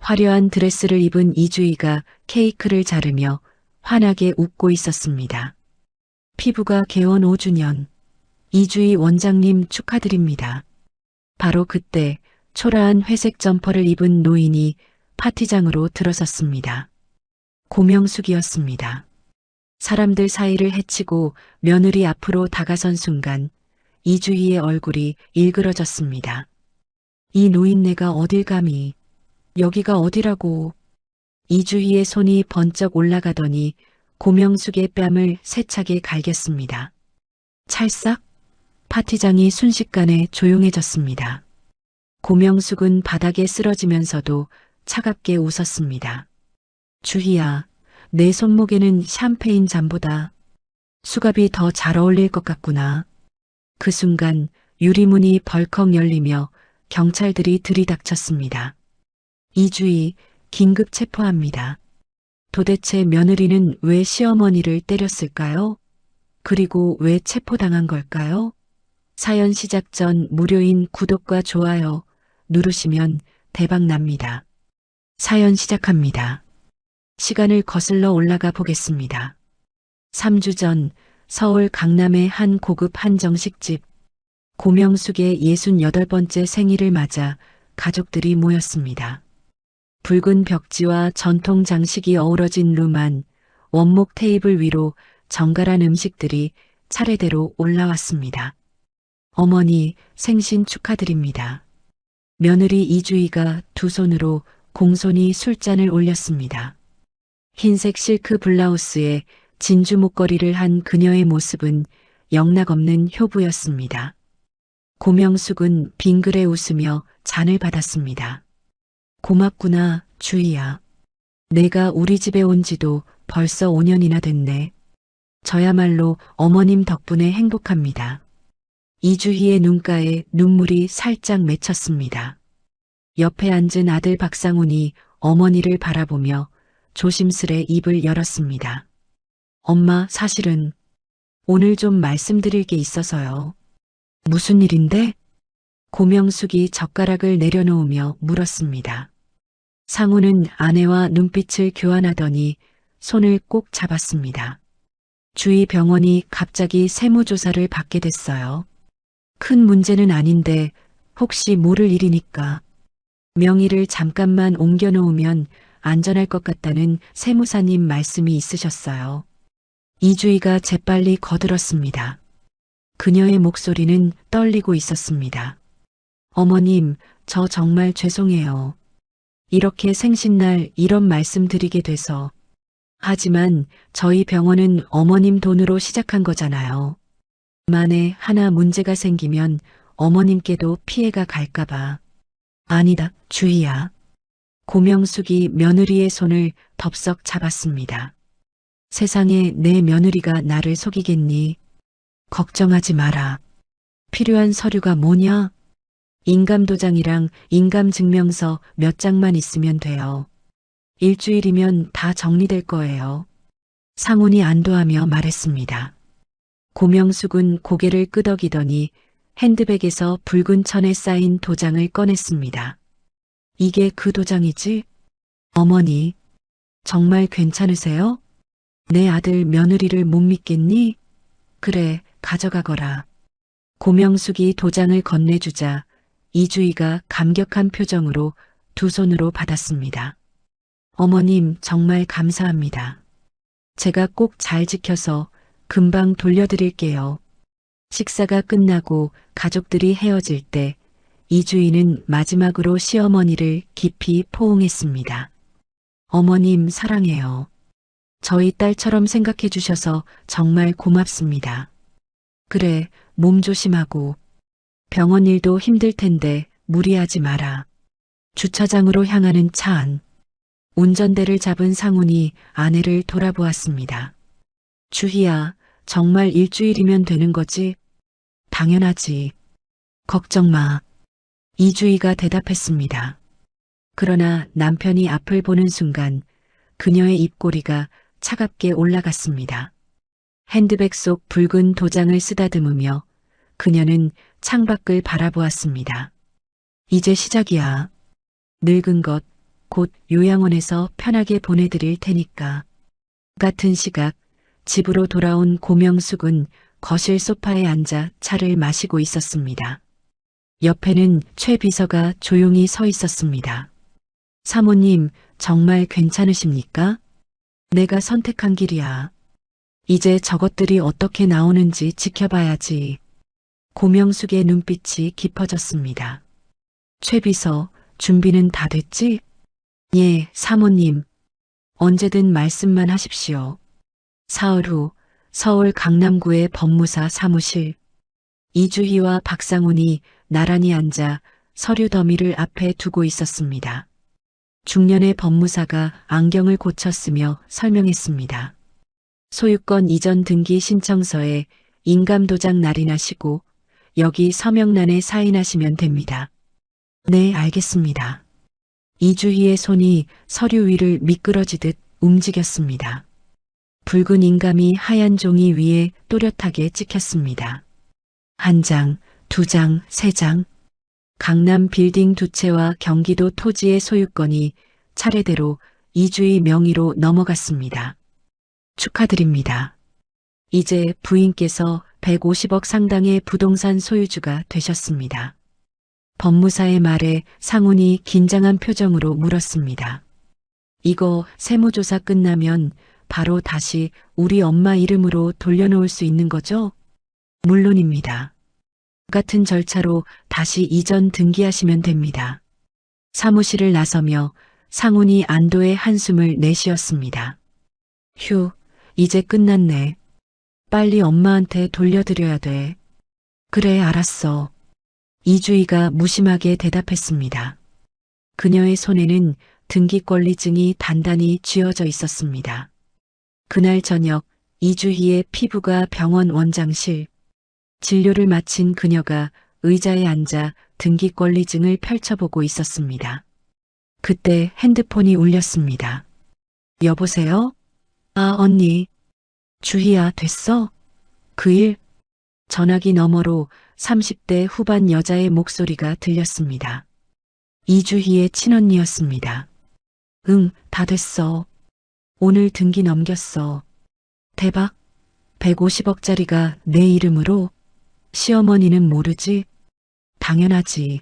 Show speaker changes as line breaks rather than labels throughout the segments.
화려한 드레스를 입은 이주희가 케이크를 자르며 환하게 웃고 있었습니다. 피부가 개원 5주년. 이주희 원장님 축하드립니다. 바로 그때 초라한 회색 점퍼를 입은 노인이 파티장으로 들어섰습니다. 고명숙이었습니다. 사람들 사이를 헤치고 며느리 앞으로 다가선 순간 이주희의 얼굴이 일그러졌습니다. 이 노인네가 어딜 감히, 여기가 어디라고. 이주희의 손이 번쩍 올라가더니 고명숙의 뺨을 세차게 갈겼습니다. 찰싹? 파티장이 순식간에 조용해졌습니다. 고명숙은 바닥에 쓰러지면서도 차갑게 웃었습니다. 주희야, 내 손목에는 샴페인 잔보다 수갑이 더 잘 어울릴 것 같구나. 그 순간 유리문이 벌컥 열리며 경찰들이 들이닥쳤습니다. 이주희, 긴급 체포합니다. 도대체 며느리는 왜 시어머니를 때렸을까요? 그리고 왜 체포당한 걸까요? 사연 시작 전 무료인 구독과 좋아요 누르시면 대박 납니다. 사연 시작합니다. 시간을 거슬러 올라가 보겠습니다. 3주 전 서울 강남의 한 고급 한정식집. 고명숙의 68번째 생일을 맞아 가족들이 모였습니다. 붉은 벽지와 전통 장식이 어우러진 룸 안 원목 테이블 위로 정갈한 음식들이 차례대로 올라왔습니다. 어머니 생신 축하드립니다. 며느리 이주희가 두 손으로 공손히 술잔을 올렸습니다. 흰색 실크 블라우스에 진주 목걸이를 한 그녀의 모습은 영락없는 효부였습니다. 고명숙은 빙그레 웃으며 잔을 받았습니다. 고맙구나, 주희야. 내가 우리 집에 온 지도 벌써 5년이나 됐네. 저야말로 어머님 덕분에 행복합니다. 이주희의 눈가에 눈물이 살짝 맺혔습니다. 옆에 앉은 아들 박상훈이 어머니를 바라보며 조심스레 입을 열었습니다. 엄마, 사실은 오늘 좀 말씀드릴 게 있어서요. 무슨 일인데? 고명숙이 젓가락을 내려놓으며 물었습니다. 상우는 아내와 눈빛을 교환하더니 손을 꼭 잡았습니다. 주위 병원이 갑자기 세무조사를 받게 됐어요. 큰 문제는 아닌데 혹시 모를 일이니까 명의를 잠깐만 옮겨놓으면 안전할 것 같다는 세무사님 말씀이 있으셨어요. 이주희가 재빨리 거들었습니다. 그녀의 목소리는 떨리고 있었습니다. 어머님, 저 정말 죄송해요. 이렇게 생신날 이런 말씀 드리게 돼서. 하지만 저희 병원은 어머님 돈으로 시작한 거잖아요. 만에 하나 문제가 생기면 어머님께도 피해가 갈까봐. 아니다, 주희야. 고명숙이 며느리의 손을 덥석 잡았습니다. 세상에 내 며느리가 나를 속이겠니? 걱정하지 마라. 필요한 서류가 뭐냐? 인감도장이랑 인감증명서 몇 장만 있으면 돼요. 일주일이면 다 정리될 거예요. 상훈이 안도하며 말했습니다. 고명숙은 고개를 끄덕이더니 핸드백에서 붉은 천에 쌓인 도장을 꺼냈습니다. 이게 그 도장이지? 어머니, 정말 괜찮으세요? 내 아들 며느리를 못 믿겠니? 그래, 가져가거라. 고명숙이 도장을 건네주자 이주희가 감격한 표정으로 두 손으로 받았습니다. 어머님, 정말 감사합니다. 제가 꼭 잘 지켜서 금방 돌려드릴게요. 식사가 끝나고 가족들이 헤어질 때 이주희는 마지막으로 시어머니를 깊이 포옹했습니다. 어머님, 사랑해요. 저희 딸처럼 생각해 주셔서 정말 고맙습니다. 그래, 몸 조심하고. 병원 일도 힘들 텐데 무리하지 마라. 주차장으로 향하는 차 안. 운전대를 잡은 상훈이 아내를 돌아보았습니다. 주희야, 정말 일주일이면 되는 거지? 당연하지. 걱정 마. 이주희가 대답했습니다. 그러나 남편이 앞을 보는 순간 그녀의 입꼬리가 차갑게 올라갔습니다. 핸드백 속 붉은 도장을 쓰다듬으며 그녀는 창밖을 바라보았습니다. 이제 시작이야. 늙은 것, 곧 요양원에서 편하게 보내드릴 테니까. 같은 시각 집으로 돌아온 고명숙은 거실 소파에 앉아 차를 마시고 있었습니다. 옆에는 최 비서가 조용히 서 있었습니다. 사모님, 정말 괜찮으십니까? 내가 선택한 길이야. 이제 저것들이 어떻게 나오는지 지켜봐야지. 고명숙의 눈빛이 깊어졌습니다. 최 비서, 준비는 다 됐지? 예, 사모님. 언제든 말씀만 하십시오. 사흘 후 서울 강남구의 법무사 사무실. 이주희와 박상훈이 나란히 앉아 서류 더미를 앞에 두고 있었습니다. 중년의 법무사가 안경을 고쳤으며 설명했습니다. 소유권 이전 등기 신청서에 인감도장 날인하시고 여기 서명란에 사인하시면 됩니다. 네, 알겠습니다. 이주희의 손이 서류 위를 미끄러지듯 움직였습니다. 붉은 인감이 하얀 종이 위에 또렷하게 찍혔습니다. 한 장, 두 장, 세 장. 강남 빌딩 두 채와 경기도 토지의 소유권이 차례대로 이주희 명의로 넘어갔습니다. 축하드립니다. 이제 부인께서 150억 상당의 부동산 소유주가 되셨습니다. 법무사의 말에 상훈이 긴장한 표정으로 물었습니다. 이거 세무조사 끝나면 바로 다시 우리 엄마 이름으로 돌려놓을 수 있는 거죠? 물론입니다. 같은 절차로 다시 이전 등기하시면 됩니다. 사무실을 나서며 상훈이 안도의 한숨을 내쉬었습니다. 휴, 이제 끝났네. 빨리 엄마한테 돌려드려야 돼. 그래, 알았어. 이주희가 무심하게 대답했습니다. 그녀의 손에는 등기권리증이 단단히 쥐어져 있었습니다. 그날 저녁 이주희의 피부가 병원 원장실. 진료를 마친 그녀가 의자에 앉아 등기권리증을 펼쳐보고 있었습니다. 그때 핸드폰이 울렸습니다. 여보세요? 아, 언니. 주희야, 됐어? 그 일? 전화기 너머로 30대 후반 여자의 목소리가 들렸습니다. 이주희의 친언니였습니다. 응, 다 됐어. 오늘 등기 넘겼어. 대박. 150억짜리가 내 이름으로? 시어머니는 모르지? 당연하지.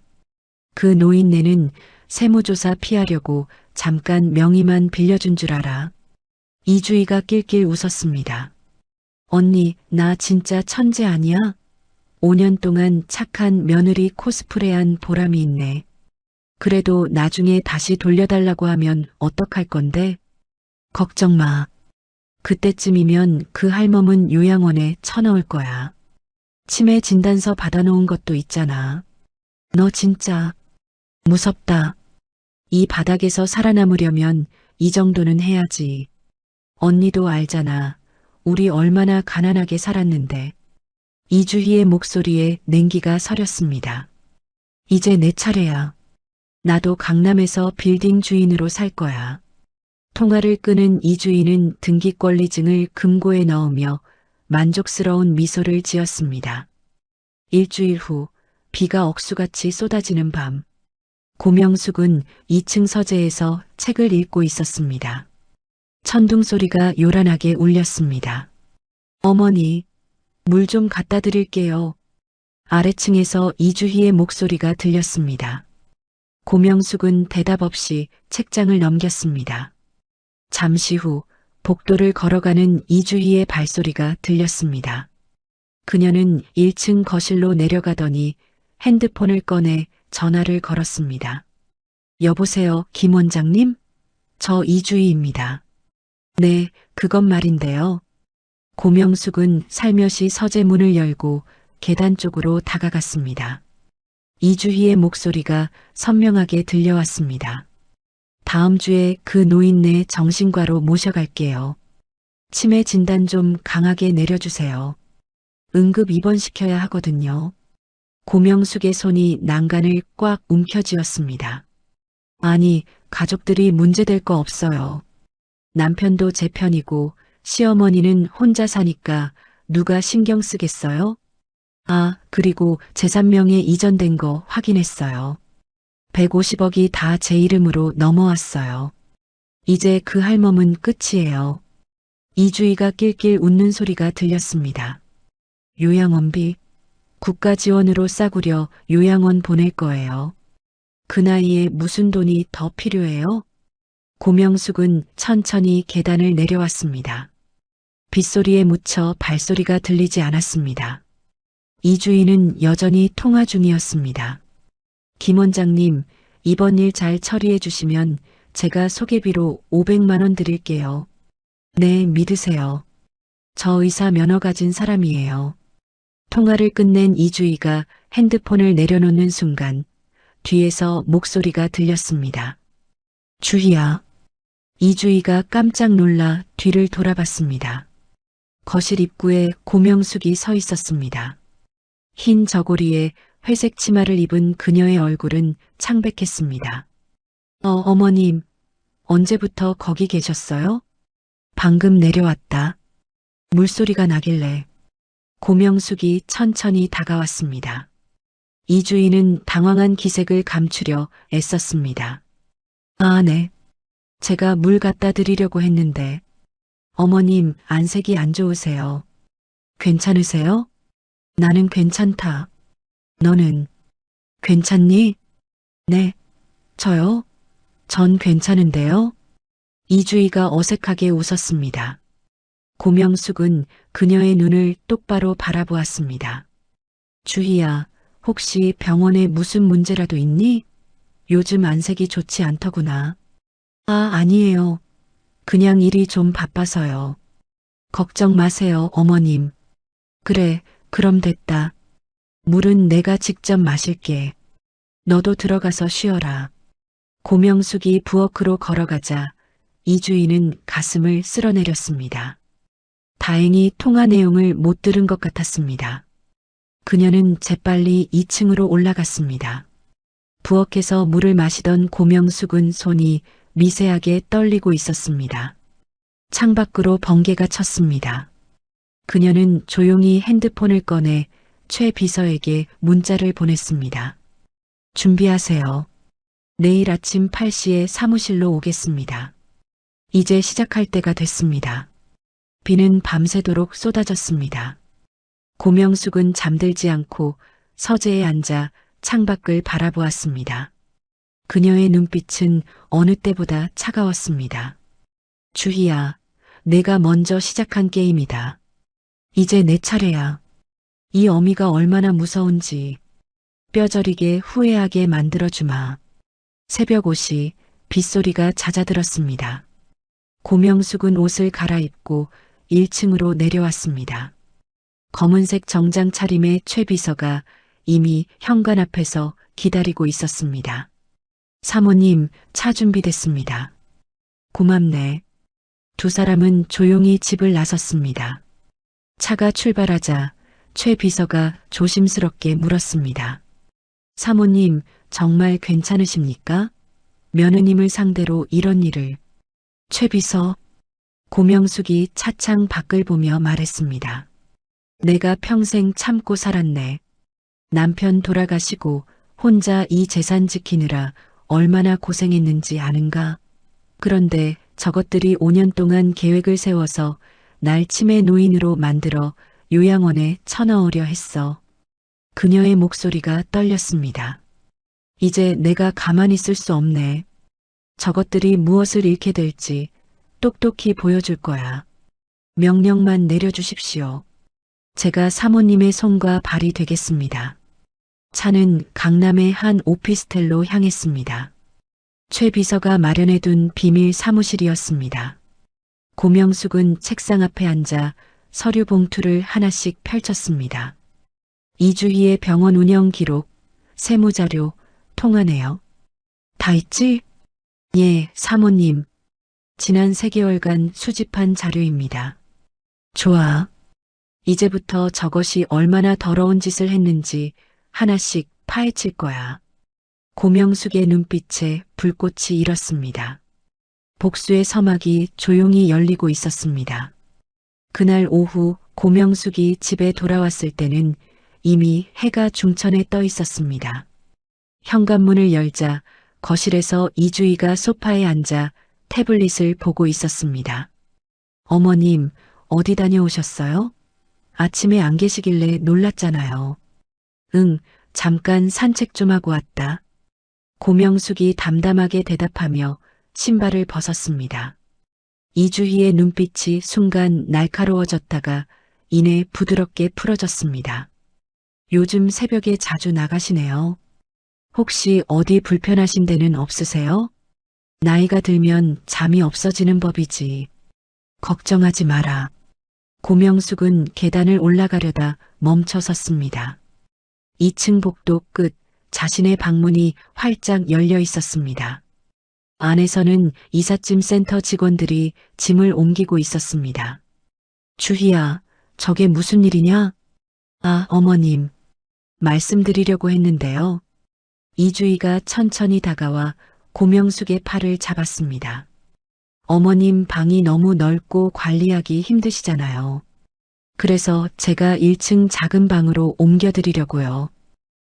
그 노인네는 세무조사 피하려고 잠깐 명의만 빌려준 줄 알아. 이주희가 낄낄 웃었습니다. 언니, 나 진짜 천재 아니야? 5년 동안 착한 며느리 코스프레한 보람이 있네. 그래도 나중에 다시 돌려달라고 하면 어떡할 건데? 걱정 마. 그때쯤이면 그 할멈은 요양원에 쳐넣을 거야. 치매 진단서 받아놓은 것도 있잖아. 너 진짜 무섭다. 이 바닥에서 살아남으려면 이 정도는 해야지. 언니도 알잖아. 우리 얼마나 가난하게 살았는데. 이주희의 목소리에 냉기가 서렸습니다. 이제 내 차례야. 나도 강남에서 빌딩 주인으로 살 거야. 통화를 끄는 이주희는 등기권리증을 금고에 넣으며 만족스러운 미소를 지었습니다. 일주일 후 비가 억수같이 쏟아지는 밤. 고명숙은 2층 서재에서 책을 읽고 있었습니다. 천둥 소리가 요란하게 울렸습니다. 어머니, 물 좀 갖다 드릴게요. 아래층에서 이주희의 목소리가 들렸습니다. 고명숙은 대답 없이 책장을 넘겼습니다. 잠시 후 복도를 걸어가는 이주희의 발소리가 들렸습니다. 그녀는 1층 거실로 내려가더니 핸드폰을 꺼내 전화를 걸었습니다. 여보세요, 김 원장님? 저 이주희입니다. 네, 그것 말인데요. 고명숙은 살며시 서재 문을 열고 계단 쪽으로 다가갔습니다. 이주희의 목소리가 선명하게 들려왔습니다. 다음 주에 그 노인네 정신과로 모셔갈게요. 치매 진단 좀 강하게 내려주세요. 응급 입원시켜야 하거든요. 고명숙의 손이 난간을 꽉 움켜쥐었습니다. 아니, 가족들이 문제될 거 없어요. 남편도 제 편이고 시어머니는 혼자 사니까 누가 신경 쓰겠어요? 아, 그리고 재산명에 이전된 거 확인했어요. 150억이 다 제 이름으로 넘어왔어요. 이제 그 할멈은 끝이에요. 이주희가 낄낄 웃는 소리가 들렸습니다. 요양원비, 국가 지원으로 싸구려 요양원 보낼 거예요. 그 나이에 무슨 돈이 더 필요해요? 고명숙은 천천히 계단을 내려왔습니다. 빗소리에 묻혀 발소리가 들리지 않았습니다. 이주희는 여전히 통화 중이었습니다. 김 원장님, 이번 일 잘 처리해 주시면 제가 소개비로 500만 원 드릴게요. 네, 믿으세요. 저 의사 면허 가진 사람이에요. 통화를 끝낸 이주희가 핸드폰을 내려놓는 순간 뒤에서 목소리가 들렸습니다. 주희야. 이주희가 깜짝 놀라 뒤를 돌아봤습니다. 거실 입구에 고명숙이 서 있었습니다. 흰 저고리에 회색 치마를 입은 그녀의 얼굴은 창백했습니다. 어머님, 언제부터 거기 계셨어요? 방금 내려왔다. 물소리가 나길래 고명숙이 천천히 다가왔습니다. 이주희는 당황한 기색을 감추려 애썼습니다. 아, 네. 제가 물 갖다 드리려고 했는데 어머님 안색이 안 좋으세요. 괜찮으세요? 나는 괜찮다. 너는 괜찮니? 네. 저요? 전 괜찮은데요? 이주희가 어색하게 웃었습니다. 고명숙은 그녀의 눈을 똑바로 바라보았습니다. 주희야, 혹시 병원에 무슨 문제라도 있니? 요즘 안색이 좋지 않더구나. 아, 아니에요. 그냥 일이 좀 바빠서요. 걱정 마세요, 어머님. 그래, 그럼 됐다. 물은 내가 직접 마실게. 너도 들어가서 쉬어라. 고명숙이 부엌으로 걸어가자 이주희는 가슴을 쓸어내렸습니다. 다행히 통화 내용을 못 들은 것 같았습니다. 그녀는 재빨리 2층으로 올라갔습니다. 부엌에서 물을 마시던 고명숙은 손이 미세하게 떨리고 있었습니다. 창밖으로 번개가 쳤습니다. 그녀는 조용히 핸드폰을 꺼내 최 비서에게 문자를 보냈습니다. 준비하세요. 내일 아침 8시에 사무실로 오겠습니다. 이제 시작할 때가 됐습니다. 비는 밤새도록 쏟아졌습니다. 고명숙은 잠들지 않고 서재에 앉아 창밖을 바라보았습니다. 그녀의 눈빛은 어느 때보다 차가웠습니다. 주희야, 내가 먼저 시작한 게임이다. 이제 내 차례야. 이 어미가 얼마나 무서운지 뼈저리게 후회하게 만들어주마. 새벽 5시 빗소리가 잦아들었습니다. 고명숙은 옷을 갈아입고 1층으로 내려왔습니다. 검은색 정장 차림의 최 비서가 이미 현관 앞에서 기다리고 있었습니다. 사모님, 차 준비됐습니다. 고맙네. 두 사람은 조용히 집을 나섰습니다. 차가 출발하자 최 비서가 조심스럽게 물었습니다. 사모님, 정말 괜찮으십니까? 며느님을 상대로 이런 일을. 최 비서, 고명숙이 차창 밖을 보며 말했습니다. 내가 평생 참고 살았네. 남편 돌아가시고 혼자 이 재산 지키느라 얼마나 고생했는지 아는가? 그런데 저것들이 5년 동안 계획을 세워서 날 치매 노인으로 만들어 요양원에 쳐넣으려 했어. 그녀의 목소리가 떨렸습니다. 이제 내가 가만히 있을 수 없네. 저것들이 무엇을 잃게 될지 똑똑히 보여줄 거야. 명령만 내려주십시오. 제가 사모님의 손과 발이 되겠습니다. 차는 강남의 한 오피스텔로 향했습니다. 최 비서가 마련해둔 비밀 사무실이었습니다. 고명숙은 책상 앞에 앉아 서류 봉투를 하나씩 펼쳤습니다. 이주희의 병원 운영 기록, 세무자료, 통화 내역. 다 있지? 예, 사모님. 지난 3개월간 수집한 자료입니다. 좋아. 이제부터 저것이 얼마나 더러운 짓을 했는지 하나씩 파헤칠 거야. 고명숙의 눈빛에 불꽃이 일었습니다. 복수의 서막이 조용히 열리고 있었습니다. 그날 오후 고명숙이 집에 돌아왔을 때는 이미 해가 중천에 떠 있었습니다. 현관문을 열자 거실에서 이주희가 소파에 앉아 태블릿을 보고 있었습니다. 어머님, 어디 다녀오셨어요? 아침에 안 계시길래 놀랐잖아요. 응, 잠깐 산책 좀 하고 왔다. 고명숙이 담담하게 대답하며 신발을 벗었습니다. 이주희의 눈빛이 순간 날카로워졌다가 이내 부드럽게 풀어졌습니다. 요즘 새벽에 자주 나가시네요. 혹시 어디 불편하신 데는 없으세요? 나이가 들면 잠이 없어지는 법이지. 걱정하지 마라. 고명숙은 계단을 올라가려다 멈춰 섰습니다. 2층 복도 끝 자신의 방문이 활짝 열려 있었습니다. 안에서는 이삿짐 센터 직원들이 짐을 옮기고 있었습니다. 주희야, 저게 무슨 일이냐? 아, 어머님. 말씀드리려고 했는데요. 이주희가 천천히 다가와 고명숙의 팔을 잡았습니다. 어머님 방이 너무 넓고 관리하기 힘드시잖아요. 그래서 제가 1층 작은 방으로 옮겨드리려고요.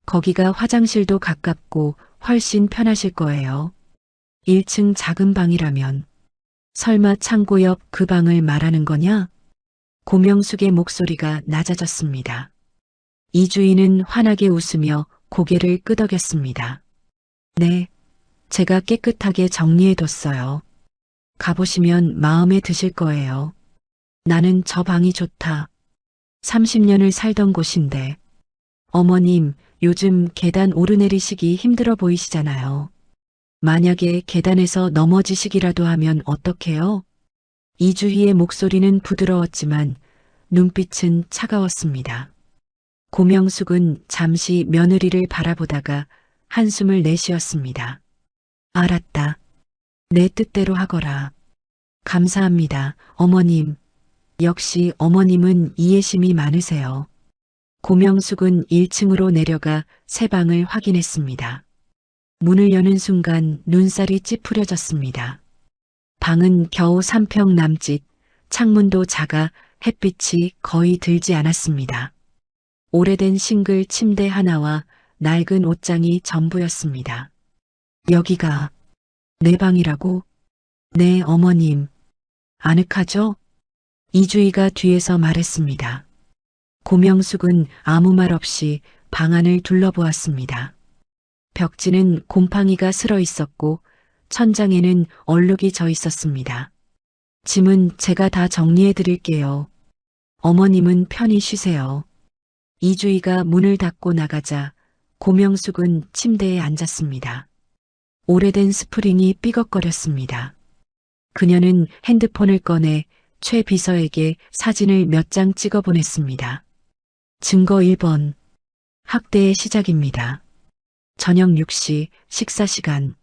거기가 화장실도 가깝고 훨씬 편하실 거예요. 1층 작은 방이라면 설마 창고 옆 그 방을 말하는 거냐? 고명숙의 목소리가 낮아졌습니다. 이주희는 환하게 웃으며 고개를 끄덕였습니다. 네, 제가 깨끗하게 정리해뒀어요. 가보시면 마음에 드실 거예요. 나는 저 방이 좋다. 30년을 살던 곳인데. 어머님, 요즘 계단 오르내리시기 힘들어 보이시잖아요. 만약에 계단에서 넘어지시기라도 하면 어떡해요? 이주희의 목소리는 부드러웠지만 눈빛은 차가웠습니다. 고명숙은 잠시 며느리를 바라보다가 한숨을 내쉬었습니다. 알았다. 내 뜻대로 하거라. 감사합니다, 어머님. 역시 어머님은 이해심이 많으세요. 고명숙은 1층으로 내려가 새 방을 확인했습니다. 문을 여는 순간 눈살이 찌푸려졌습니다. 방은 겨우 3평 남짓, 창문도 작아 햇빛이 거의 들지 않았습니다. 오래된 싱글 침대 하나와 낡은 옷장이 전부였습니다. 여기가 내 방이라고? 네, 어머님. 아늑하죠? 이주희가 뒤에서 말했습니다. 고명숙은 아무 말 없이 방 안을 둘러보았습니다. 벽지는 곰팡이가 슬어 있었고 천장에는 얼룩이 져 있었습니다. 짐은 제가 다 정리해 드릴게요. 어머님은 편히 쉬세요. 이주희가 문을 닫고 나가자 고명숙은 침대에 앉았습니다. 오래된 스프링이 삐걱거렸습니다. 그녀는 핸드폰을 꺼내 최 비서에게 사진을 몇 장 찍어 보냈습니다. 증거 1번. 학대의 시작입니다. 저녁 6시 식사 시간.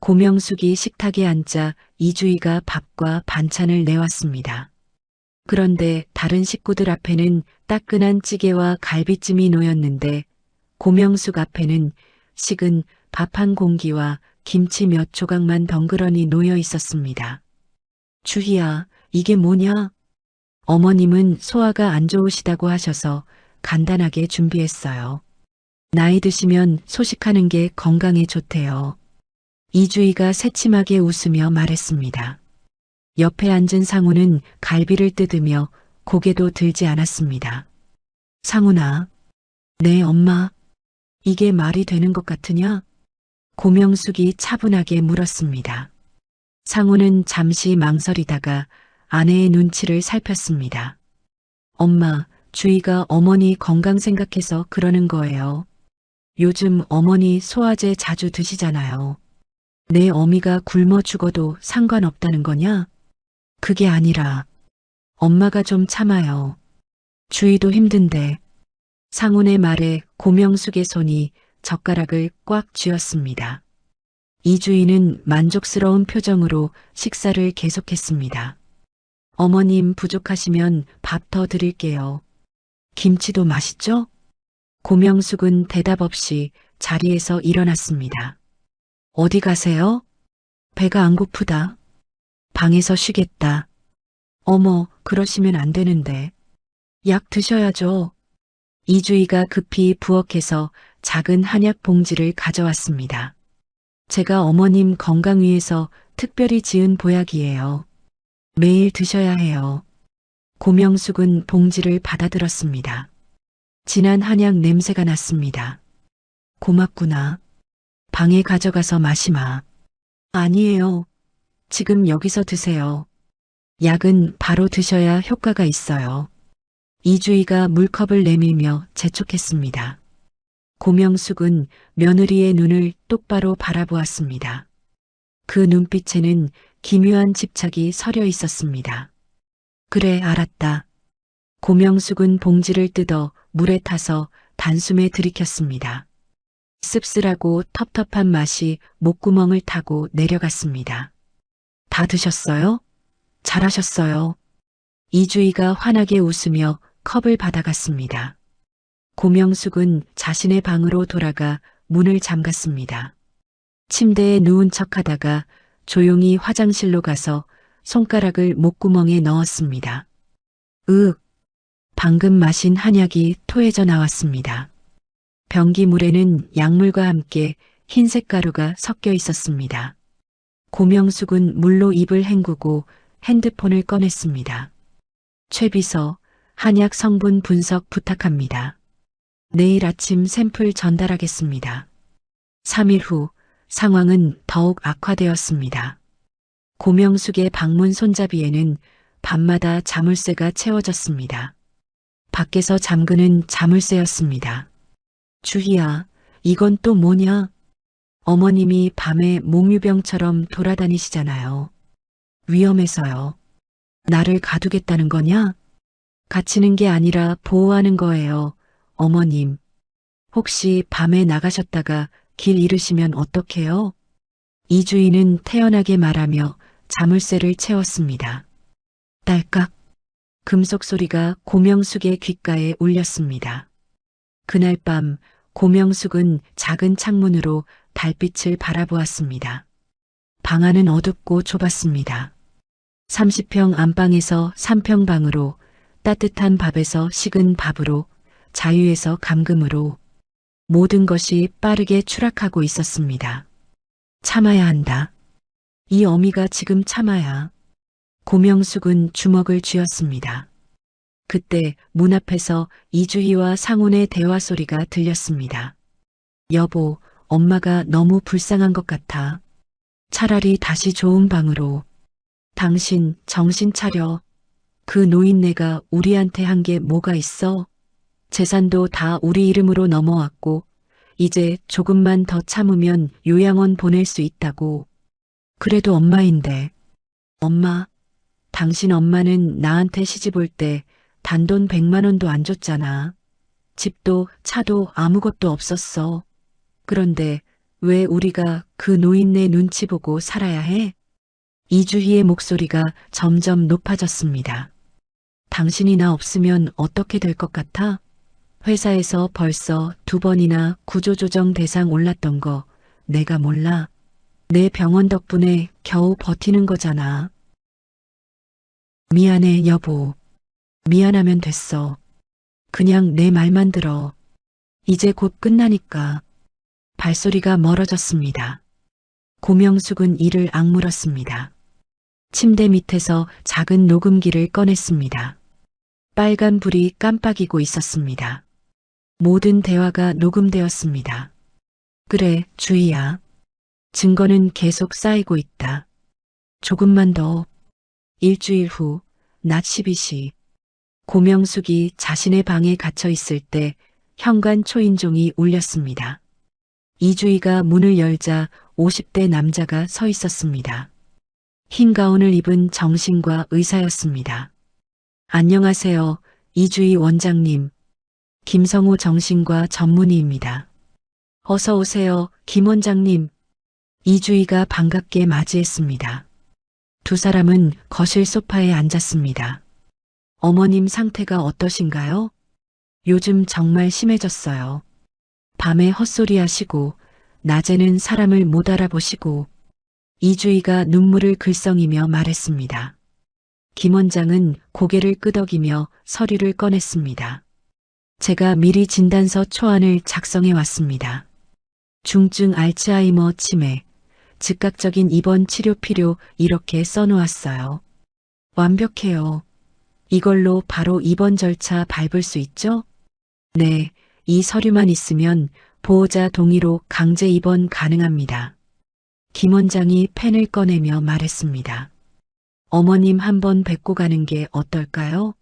고명숙이 식탁에 앉자 이주희가 밥과 반찬을 내왔습니다. 그런데 다른 식구들 앞에는 따끈한 찌개와 갈비찜이 놓였는데 고명숙 앞에는 식은 밥 한 공기와 김치 몇 조각만 덩그러니 놓여 있었습니다. 주희야, 이게 뭐냐? 어머님은 소화가 안 좋으시다고 하셔서 간단하게 준비했어요. 나이 드시면 소식하는 게 건강에 좋대요. 이주희가 새침하게 웃으며 말했습니다. 옆에 앉은 상우는 갈비를 뜯으며 고개도 들지 않았습니다. 상우나, 네 엄마, 이게 말이 되는 것 같으냐? 고명숙이 차분하게 물었습니다. 상우는 잠시 망설이다가 아내의 눈치를 살폈습니다. 엄마, 주희가 어머니 건강 생각해서 그러는 거예요. 요즘 어머니 소화제 자주 드시잖아요. 내 어미가 굶어 죽어도 상관없다는 거냐? 그게 아니라 엄마가 좀 참아요. 주희도 힘든데. 상훈의 말에 고명숙의 손이 젓가락을 꽉 쥐었습니다. 이주희는 만족스러운 표정으로 식사를 계속했습니다. 어머님 부족하시면 밥 더 드릴게요. 김치도 맛있죠? 고명숙은 대답 없이 자리에서 일어났습니다. 어디 가세요? 배가 안 고프다. 방에서 쉬겠다. 어머, 그러시면 안 되는데. 약 드셔야죠. 이주희가 급히 부엌에서 작은 한약 봉지를 가져왔습니다. 제가 어머님 건강 위해서 특별히 지은 보약이에요. 매일 드셔야 해요. 고명숙은 봉지를 받아들었습니다. 진한 한약 냄새가 났습니다. 고맙구나. 방에 가져가서 마시마. 아니에요. 지금 여기서 드세요. 약은 바로 드셔야 효과가 있어요. 이주희가 물컵을 내밀며 재촉했습니다. 고명숙은 며느리의 눈을 똑바로 바라보았습니다. 그 눈빛에는 기묘한 집착이 서려 있었습니다. 그래, 알았다. 고명숙은 봉지를 뜯어 물에 타서 단숨에 들이켰습니다. 씁쓸하고 텁텁한 맛이 목구멍을 타고 내려갔습니다. 다 드셨어요? 잘하셨어요. 이주희가 환하게 웃으며 컵을 받아갔습니다. 고명숙은 자신의 방으로 돌아가 문을 잠갔습니다. 침대에 누운 척하다가 조용히 화장실로 가서 손가락을 목구멍에 넣었습니다. 방금 마신 한약이 토해져 나왔습니다. 변기물에는 약물과 함께 흰색 가루가 섞여 있었습니다. 고명숙은 물로 입을 헹구고 핸드폰을 꺼냈습니다. 최비서, 한약 성분 분석 부탁합니다. 내일 아침 샘플 전달하겠습니다. 3일 후 상황은 더욱 악화되었습니다. 고명숙의 방문 손잡이에는 밤마다 자물쇠가 채워졌습니다. 밖에서 잠그는 자물쇠였습니다. 주희야, 이건 또 뭐냐? 어머님이 밤에 몽유병처럼 돌아다니시잖아요. 위험해서요. 나를 가두겠다는 거냐? 갇히는 게 아니라 보호하는 거예요. 어머님, 혹시 밤에 나가셨다가 길 잃으시면 어떡해요? 이주인은 태연하게 말하며 자물쇠를 채웠습니다. 딸깍, 금속 소리가 고명숙의 귓가에 울렸습니다. 그날 밤 고명숙은 작은 창문으로 달빛을 바라보았습니다. 방 안은 어둡고 좁았습니다. 30평 안방에서 3평 방으로, 따뜻한 밥에서 식은 밥으로, 자유에서 감금으로 모든 것이 빠르게 추락하고 있었습니다. 참아야 한다. 이 어미가 지금 참아야. 고명숙은 주먹을 쥐었습니다. 그때 문 앞에서 이주희와 상훈의 대화 소리가 들렸습니다. 여보, 엄마가 너무 불쌍한 것 같아. 차라리 다시 좋은 방으로. 당신 정신 차려. 그 노인네가 우리한테 한 게 뭐가 있어? 재산도 다 우리 이름으로 넘어왔고 이제 조금만 더 참으면 요양원 보낼 수 있다고. 그래도 엄마인데. 엄마, 당신 엄마는 나한테 시집 올 때 단돈 100만 원도 안 줬잖아. 집도 차도 아무것도 없었어. 그런데 왜 우리가 그 노인네 눈치 보고 살아야 해? 이주희의 목소리가 점점 높아졌습니다. 당신이 나 없으면 어떻게 될 것 같아? 회사에서 벌써 2번이나 구조조정 대상 올랐던 거 내가 몰라. 내 병원 덕분에 겨우 버티는 거잖아. 미안해, 여보. 미안하면 됐어. 그냥 내 말만 들어. 이제 곧 끝나니까. 발소리가 멀어졌습니다. 고명숙은 이를 악물었습니다. 침대 밑에서 작은 녹음기를 꺼냈습니다. 빨간 불이 깜빡이고 있었습니다. 모든 대화가 녹음되었습니다. 그래, 주희야. 증거는 계속 쌓이고 있다. 조금만 더. 일주일 후, 낮 12시. 고명숙이 자신의 방에 갇혀 있을 때 현관 초인종이 울렸습니다. 이주희가 문을 열자 50대 남자가 서 있었습니다. 흰 가운을 입은 정신과 의사였습니다. 안녕하세요, 이주희 원장님. 김성호 정신과 전문의입니다. 어서 오세요, 김 원장님. 이주희가 반갑게 맞이했습니다. 두 사람은 거실 소파에 앉았습니다. 어머님 상태가 어떠신가요? 요즘 정말 심해졌어요. 밤에 헛소리 하시고 낮에는 사람을 못 알아보시고. 이주희가 눈물을 글썽이며 말했습니다. 김 원장은 고개를 끄덕이며 서류를 꺼냈습니다. 제가 미리 진단서 초안을 작성해 왔습니다. 중증 알츠하이머 치매, 즉각적인 입원 치료 필요 이렇게 써놓았어요. 완벽해요. 이걸로 바로 입원 절차 밟을 수 있죠? 네, 이 서류만 있으면 보호자 동의로 강제 입원 가능합니다. 김 원장이 펜을 꺼내며 말했습니다. 어머님 한번 뵙고 가는 게 어떨까요?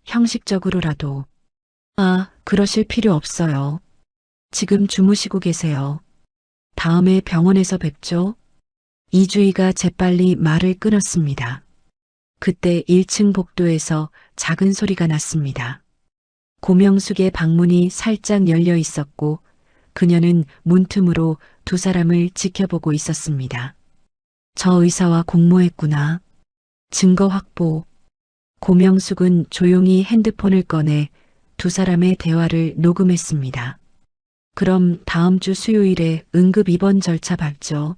형식적으로라도. 아, 그러실 필요 없어요. 지금 주무시고 계세요. 다음에 병원에서 뵙죠. 이주희가 재빨리 말을 끊었습니다. 그때 1층 복도에서 작은 소리가 났습니다. 고명숙의 방문이 살짝 열려 있었고 그녀는 문틈으로 두 사람을 지켜보고 있었습니다. 저 의사와 공모했구나. 증거 확보. 고명숙은 조용히 핸드폰을 꺼내 두 사람의 대화를 녹음했습니다. 그럼 다음 주 수요일에 응급 입원 절차 밟죠.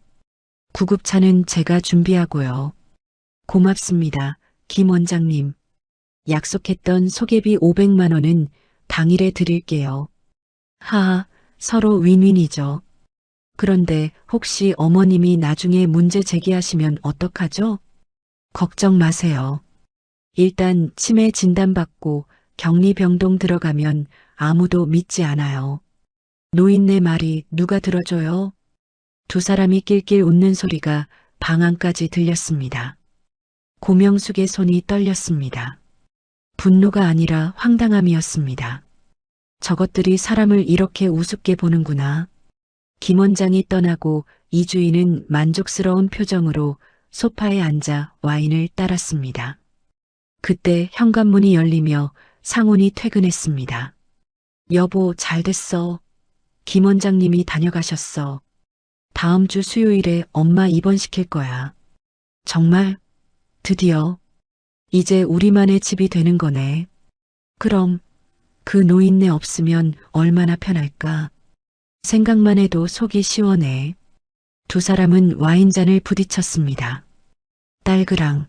구급차는 제가 준비하고요. 고맙습니다, 김 원장님. 약속했던 소개비 500만 원은 당일에 드릴게요. 하하, 서로 윈윈이죠. 그런데 혹시 어머님이 나중에 문제 제기하시면 어떡하죠? 걱정 마세요. 일단 치매 진단받고 격리병동 들어가면 아무도 믿지 않아요. 노인네 말이 누가 들어줘요? 두 사람이 낄낄 웃는 소리가 방 안까지 들렸습니다. 고명숙의 손이 떨렸습니다. 분노가 아니라 황당함이었습니다. 저것들이 사람을 이렇게 우습게 보는구나. 김 원장이 떠나고 이주인은 만족스러운 표정으로 소파에 앉아 와인을 따랐습니다. 그때 현관문이 열리며 상훈이 퇴근했습니다. 여보, 잘 됐어. 김 원장님이 다녀가셨어. 다음 주 수요일에 엄마 입원시킬 거야. 정말? 드디어. 이제 우리만의 집이 되는 거네. 그럼 그 노인네 없으면 얼마나 편할까. 생각만 해도 속이 시원해. 두 사람은 와인잔을 부딪혔습니다. 딸그랑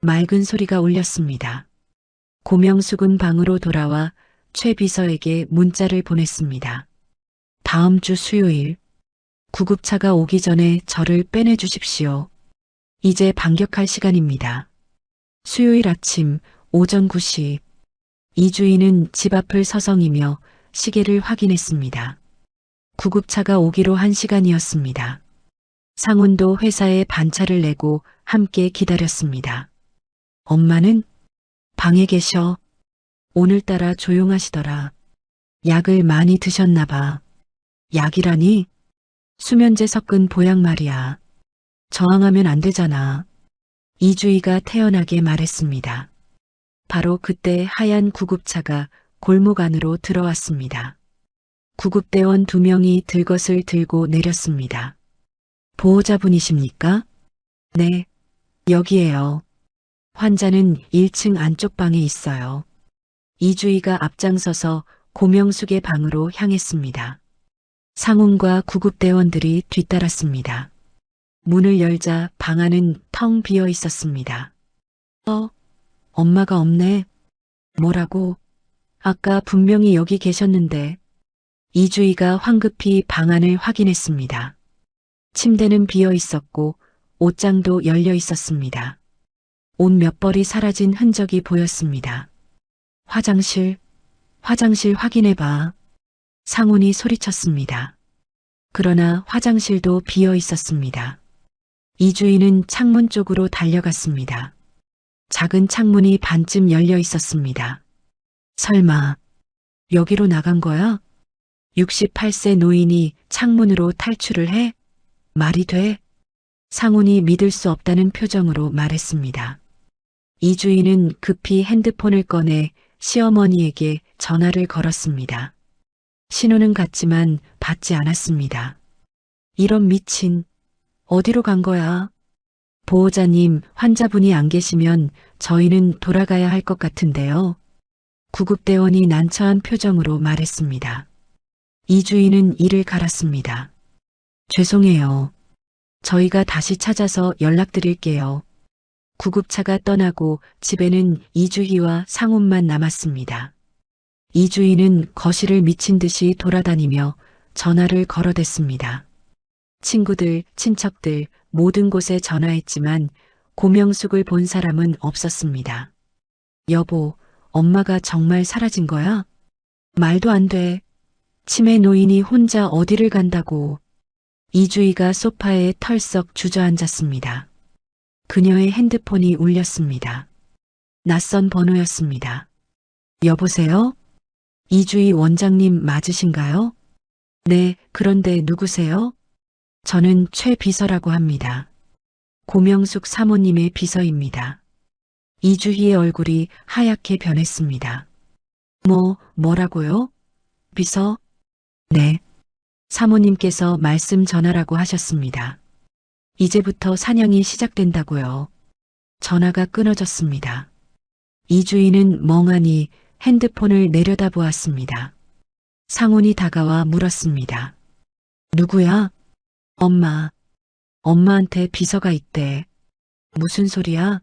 맑은 소리가 울렸습니다. 고명숙은 방으로 돌아와 최 비서에게 문자를 보냈습니다. 다음 주 수요일 구급차가 오기 전에 저를 빼내주십시오. 이제 반격할 시간입니다. 수요일 아침 오전 9시 이주인은 집 앞을 서성이며 시계를 확인했습니다. 구급차가 오기로 1시간이었습니다. 상훈도 회사에 반차를 내고 함께 기다렸습니다. 엄마는 방에 계셔. 오늘따라 조용하시더라. 약을 많이 드셨나 봐. 약이라니? 수면제 섞은 보약 말이야. 저항하면 안 되잖아. 이주희가 태연하게 말했습니다. 바로 그때 하얀 구급차가 골목 안으로 들어왔습니다. 구급대원 2명이 들것을 들고 내렸습니다. 보호자분이십니까? 네, 여기에요. 환자는 1층 안쪽 방에 있어요. 이주희가 앞장서서 고명숙의 방으로 향했습니다. 상훈과 구급대원들이 뒤따랐습니다. 문을 열자 방 안은 텅 비어 있었습니다. 엄마가 없네. 뭐라고? 아까 분명히 여기 계셨는데. 이주희가 황급히 방 안을 확인했습니다. 침대는 비어 있었고 옷장도 열려 있었습니다. 옷 몇 벌이 사라진 흔적이 보였습니다. 화장실 확인해봐. 상훈이 소리쳤습니다. 그러나 화장실도 비어 있었습니다. 이주인은 창문 쪽으로 달려갔습니다. 작은 창문이 반쯤 열려 있었습니다. 설마 여기로 나간 거야? 68세 노인이 창문으로 탈출을 해? 말이 돼? 상훈이 믿을 수 없다는 표정으로 말했습니다. 이주인은 급히 핸드폰을 꺼내 시어머니에게 전화를 걸었습니다. 신호는 갔지만 받지 않았습니다. 이런 미친, 어디로 간 거야? 보호자님, 환자분이 안 계시면 저희는 돌아가야 할 것 같은데요. 구급대원이 난처한 표정으로 말했습니다. 이주인은 이를 갈았습니다. 죄송해요. 저희가 다시 찾아서 연락드릴게요. 구급차가 떠나고 집에는 이주희와 상훈만 남았습니다. 이주희는 거실을 미친 듯이 돌아다니며 전화를 걸어댔습니다. 친구들, 친척들 모든 곳에 전화했지만 고명숙을 본 사람은 없었습니다. 여보, 엄마가 정말 사라진 거야? 말도 안 돼. 치매 노인이 혼자 어디를 간다고. 이주희가 소파에 털썩 주저앉았습니다. 그녀의 핸드폰이 울렸습니다. 낯선 번호였습니다. 여보세요? 이주희 원장님 맞으신가요? 네, 그런데 누구세요? 저는 최 비서라고 합니다. 고명숙 사모님의 비서입니다. 이주희의 얼굴이 하얗게 변했습니다. 뭐라고요? 비서? 네. 사모님께서 말씀 전하라고 하셨습니다. 이제부터 사냥이 시작된다고요. 전화가 끊어졌습니다. 이주희는 멍하니 핸드폰을 내려다보았습니다. 상훈이 다가와 물었습니다. 누구야? 엄마. 엄마한테 비서가 있대. 무슨 소리야?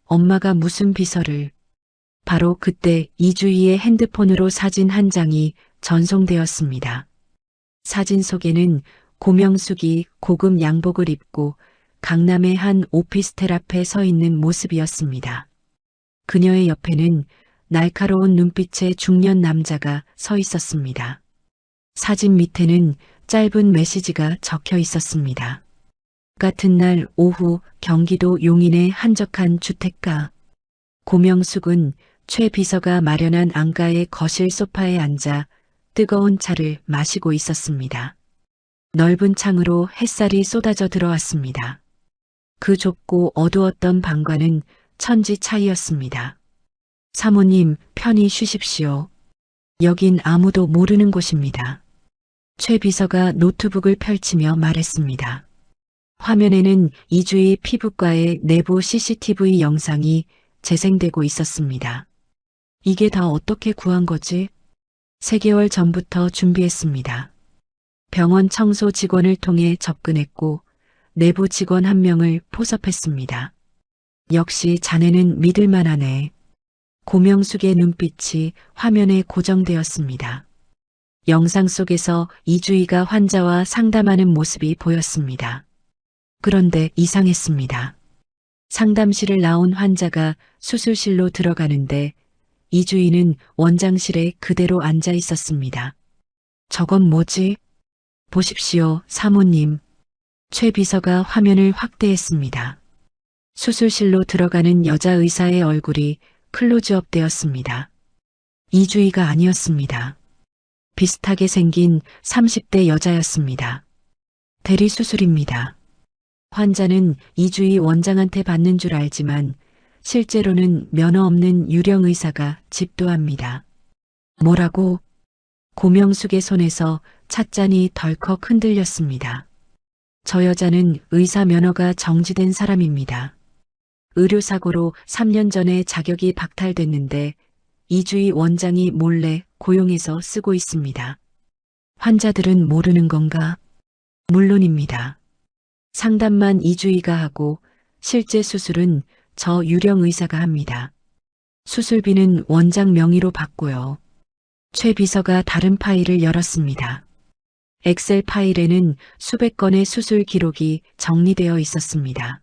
엄마가 무슨 비서를. 바로 그때 이주희의 핸드폰으로 사진 한 장이 전송되었습니다. 사진 속에는 고명숙이 고급 양복을 입고 강남의 한 오피스텔 앞에 서 있는 모습이었습니다. 그녀의 옆에는 날카로운 눈빛의 중년 남자가 서 있었습니다. 사진 밑에는 짧은 메시지가 적혀 있었습니다. 같은 날 오후 경기도 용인의 한적한 주택가. 고명숙은 최 비서가 마련한 안가의 거실 소파에 앉아 뜨거운 차를 마시고 있었습니다. 넓은 창으로 햇살이 쏟아져 들어왔습니다. 그 좁고 어두웠던 방과는 천지 차이였습니다. 사모님, 편히 쉬십시오. 여긴 아무도 모르는 곳입니다. 최 비서가 노트북을 펼치며 말했습니다. 화면에는 이주희 피부과의 내부 CCTV 영상이 재생되고 있었습니다. 이게 다 어떻게 구한 거지? 3개월 전부터 준비했습니다. 병원 청소 직원을 통해 접근했고 내부 직원 1명을 포섭했습니다. 역시 자네는 믿을만하네. 고명숙의 눈빛이 화면에 고정되었습니다. 영상 속에서 이주희가 환자와 상담하는 모습이 보였습니다. 그런데 이상했습니다. 상담실을 나온 환자가 수술실로 들어가는데 이주희는 원장실에 그대로 앉아 있었습니다. 저건 뭐지? 보십시오, 사모님. 최 비서가 화면을 확대했습니다. 수술실로 들어가는 여자 의사의 얼굴이 클로즈업 되었습니다. 이주희가 아니었습니다. 비슷하게 생긴 30대 여자였습니다. 대리수술입니다. 환자는 이주희 원장한테 받는 줄 알지만 실제로는 면허 없는 유령 의사가 집도합니다. 뭐라고? 고명숙의 손에서 찻잔이 덜컥 흔들렸습니다. 저 여자는 의사 면허가 정지된 사람입니다. 의료사고로 3년 전에 자격이 박탈됐는데 이주희 원장이 몰래 고용해서 쓰고 있습니다. 환자들은 모르는 건가? 물론입니다. 상담만 이주희가 하고 실제 수술은 저 유령 의사가 합니다. 수술비는 원장 명의로 받고요. 최 비서가 다른 파일을 열었습니다. 엑셀 파일에는 수백 건의 수술 기록이 정리되어 있었습니다.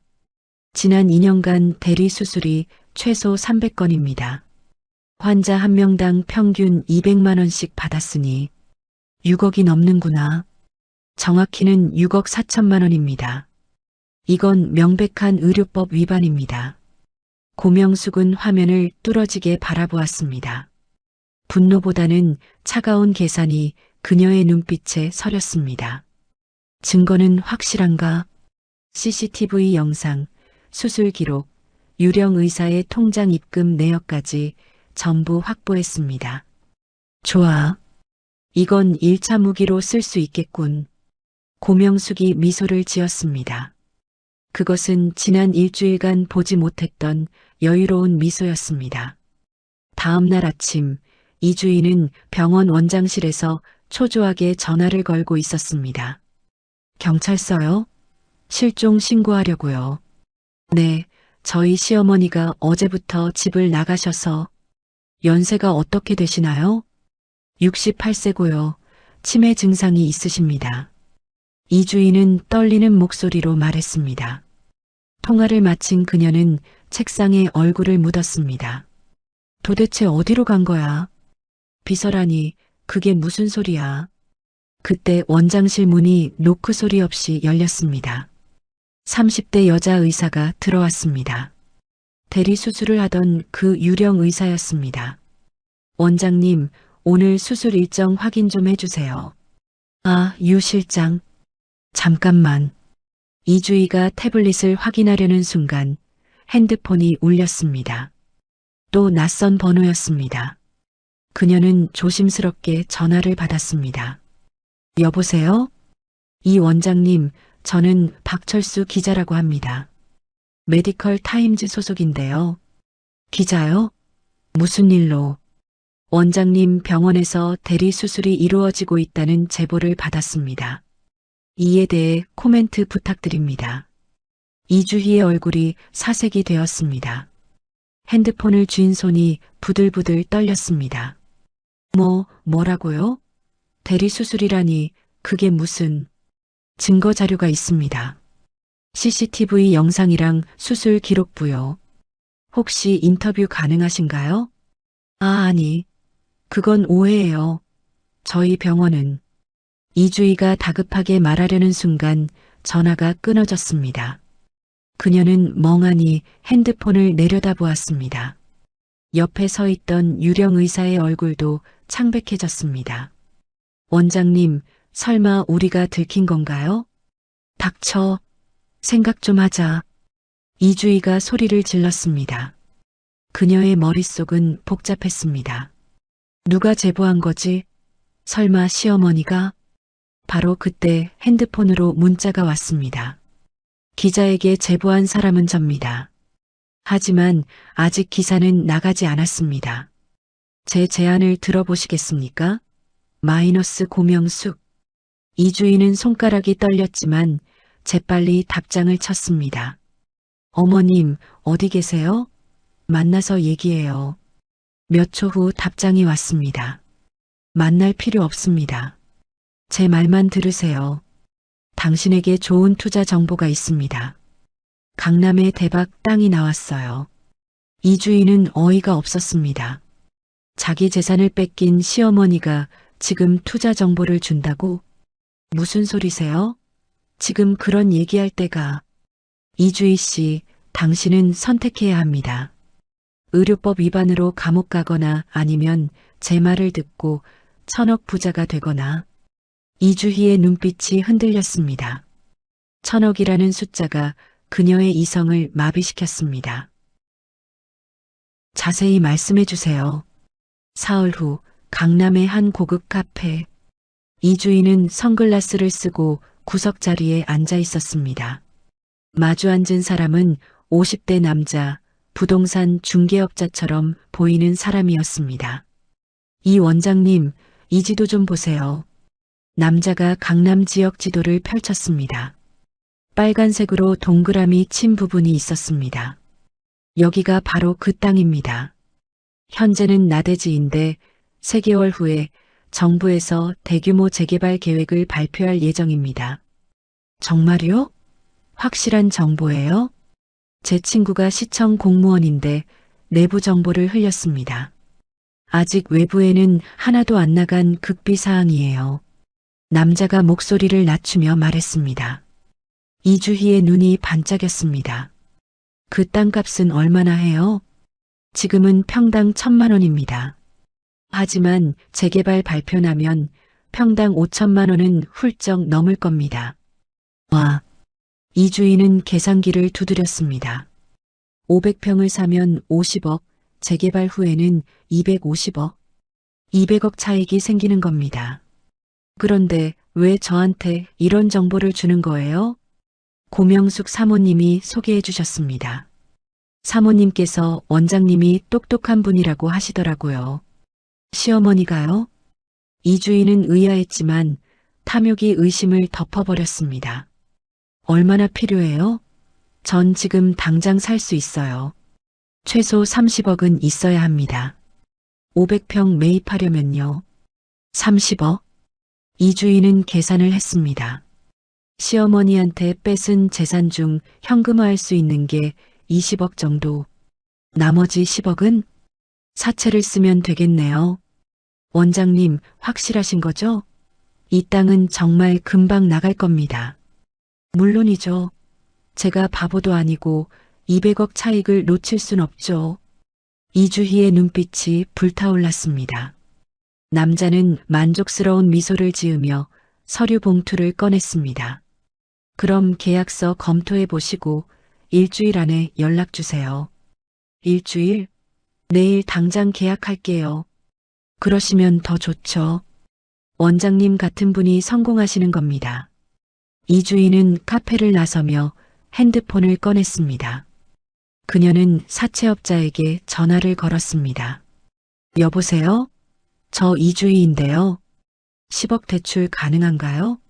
지난 2년간 대리 수술이 최소 300건입니다. 환자 1명당 평균 200만 원씩 받았으니 6억이 넘는구나. 정확히는 6억 4천만 원입니다. 이건 명백한 의료법 위반입니다. 고명숙은 화면을 뚫어지게 바라보았습니다. 분노보다는 차가운 계산이 그녀의 눈빛에 서렸습니다. 증거는 확실한가? CCTV 영상, 수술 기록, 유령 의사의 통장 입금 내역까지 전부 확보했습니다. 좋아. 이건 1차 무기로 쓸 수 있겠군. 고명숙이 미소를 지었습니다. 그것은 지난 일주일간 보지 못했던 여유로운 미소였습니다. 다음 날 아침 이주희는 병원 원장실에서 초조하게 전화를 걸고 있었습니다. 경찰서요? 실종 신고하려고요. 네, 저희 시어머니가 어제부터 집을 나가셔서. 연세가 어떻게 되시나요? 68세고요. 치매 증상이 있으십니다. 이주인은 떨리는 목소리로 말했습니다. 통화를 마친 그녀는 책상에 얼굴을 묻었습니다. 도대체 어디로 간 거야? 비서라니, 그게 무슨 소리야? 그때 원장실 문이 노크 소리 없이 열렸습니다. 30대 여자 의사가 들어왔습니다. 대리 수술을 하던 그 유령 의사였습니다. 원장님, 오늘 수술 일정 확인 좀 해주세요. 아, 유 실장. 잠깐만. 이주희가 태블릿을 확인하려는 순간 핸드폰이 울렸습니다. 또 낯선 번호였습니다. 그녀는 조심스럽게 전화를 받았습니다. 여보세요? 이 원장님, 저는 박철수 기자라고 합니다. 메디컬 타임즈 소속인데요. 기자요? 무슨 일로? 원장님 병원에서 대리 수술이 이루어지고 있다는 제보를 받았습니다. 이에 대해 코멘트 부탁드립니다. 이주희의 얼굴이 사색이 되었습니다. 핸드폰을 쥔 손이 부들부들 떨렸습니다. 뭐라고요? 대리 수술이라니 그게 무슨... 증거 자료가 있습니다. CCTV 영상이랑 수술 기록부요. 혹시 인터뷰 가능하신가요? 아니, 그건 오해예요. 저희 병원은... 이주희가 다급하게 말하려는 순간 전화가 끊어졌습니다. 그녀는 멍하니 핸드폰을 내려다보았습니다. 옆에 서 있던 유령 의사의 얼굴도 창백해졌습니다. 원장님, 설마 우리가 들킨 건가요? 닥쳐. 생각 좀 하자. 이주희가 소리를 질렀습니다. 그녀의 머릿속은 복잡했습니다. 누가 제보한 거지? 설마 시어머니가? 바로 그때 핸드폰으로 문자가 왔습니다. 기자에게 제보한 사람은 접니다. 하지만 아직 기사는 나가지 않았습니다. 제 제안을 들어보시겠습니까? 마이너스 고명숙. 이주희는 손가락이 떨렸지만 재빨리 답장을 쳤습니다. 어머님, 어디 계세요? 만나서 얘기해요. 몇 초 후 답장이 왔습니다. 만날 필요 없습니다. 제 말만 들으세요. 당신에게 좋은 투자 정보가 있습니다. 강남에 대박 땅이 나왔어요. 이주희는 어이가 없었습니다. 자기 재산을 뺏긴 시어머니가 지금 투자 정보를 준다고? 무슨 소리세요? 지금 그런 얘기할 때가... 이주희 씨, 당신은 선택해야 합니다. 의료법 위반으로 감옥 가거나 아니면 제 말을 듣고 1000억 부자가 되거나. 이주희의 눈빛이 흔들렸습니다. 1000억이라는 숫자가 그녀의 이성을 마비시켰습니다. 자세히 말씀해 주세요. 사흘 후 강남의 한 고급 카페. 이주희는 선글라스를 쓰고 구석 자리에 앉아 있었습니다. 마주 앉은 사람은 50대 남자, 부동산 중개업자처럼 보이는 사람이었습니다. 이 원장님, 이 지도 좀 보세요. 남자가 강남 지역 지도를 펼쳤습니다. 빨간색으로 동그라미 친 부분이 있었습니다. 여기가 바로 그 땅입니다. 현재는 나대지인데 3개월 후에 정부에서 대규모 재개발 계획을 발표할 예정입니다. 정말요? 확실한 정보예요? 제 친구가 시청 공무원인데 내부 정보를 흘렸습니다. 아직 외부에는 하나도 안 나간 극비 사항이에요. 남자가 목소리를 낮추며 말했습니다. 이주희의 눈이 반짝였습니다. 그 땅값은 얼마나 해요? 지금은 평당 1000만 원입니다. 하지만 재개발 발표 나면 평당 5천만 원은 훌쩍 넘을 겁니다. 와, 이주희는 계산기를 두드렸습니다. 500평을 사면 50억, 재개발 후에는 250억. 200억 차익이 생기는 겁니다. 그런데 왜 저한테 이런 정보를 주는 거예요? 고명숙 사모님이 소개해 주셨습니다. 사모님께서 원장님이 똑똑한 분이라고 하시더라고요. 시어머니가요? 이주희는 의아했지만 탐욕이 의심을 덮어버렸습니다. 얼마나 필요해요? 전 지금 당장 살 수 있어요. 최소 30억은 있어야 합니다. 500평 매입하려면요. 30억? 이주인은 계산을 했습니다. 시어머니한테 뺏은 재산 중 현금화할 수 있는 게 20억 정도. 나머지 10억은 사채를 쓰면 되겠네요. 원장님, 확실하신 거죠? 이 땅은 정말 금방 나갈 겁니다. 물론이죠. 제가 바보도 아니고 200억 차익을 놓칠 순 없죠. 이주희의 눈빛이 불타올랐습니다. 남자는 만족스러운 미소를 지으며 서류 봉투를 꺼냈습니다. 그럼 계약서 검토해 보시고 일주일 안에 연락 주세요. 일주일? 내일 당장 계약할게요. 그러시면 더 좋죠. 원장님 같은 분이 성공하시는 겁니다. 이주인은 카페를 나서며 핸드폰을 꺼냈습니다. 그녀는 사채업자에게 전화를 걸었습니다. 여보세요? 저 이주희인데요. 10억 대출 가능한가요?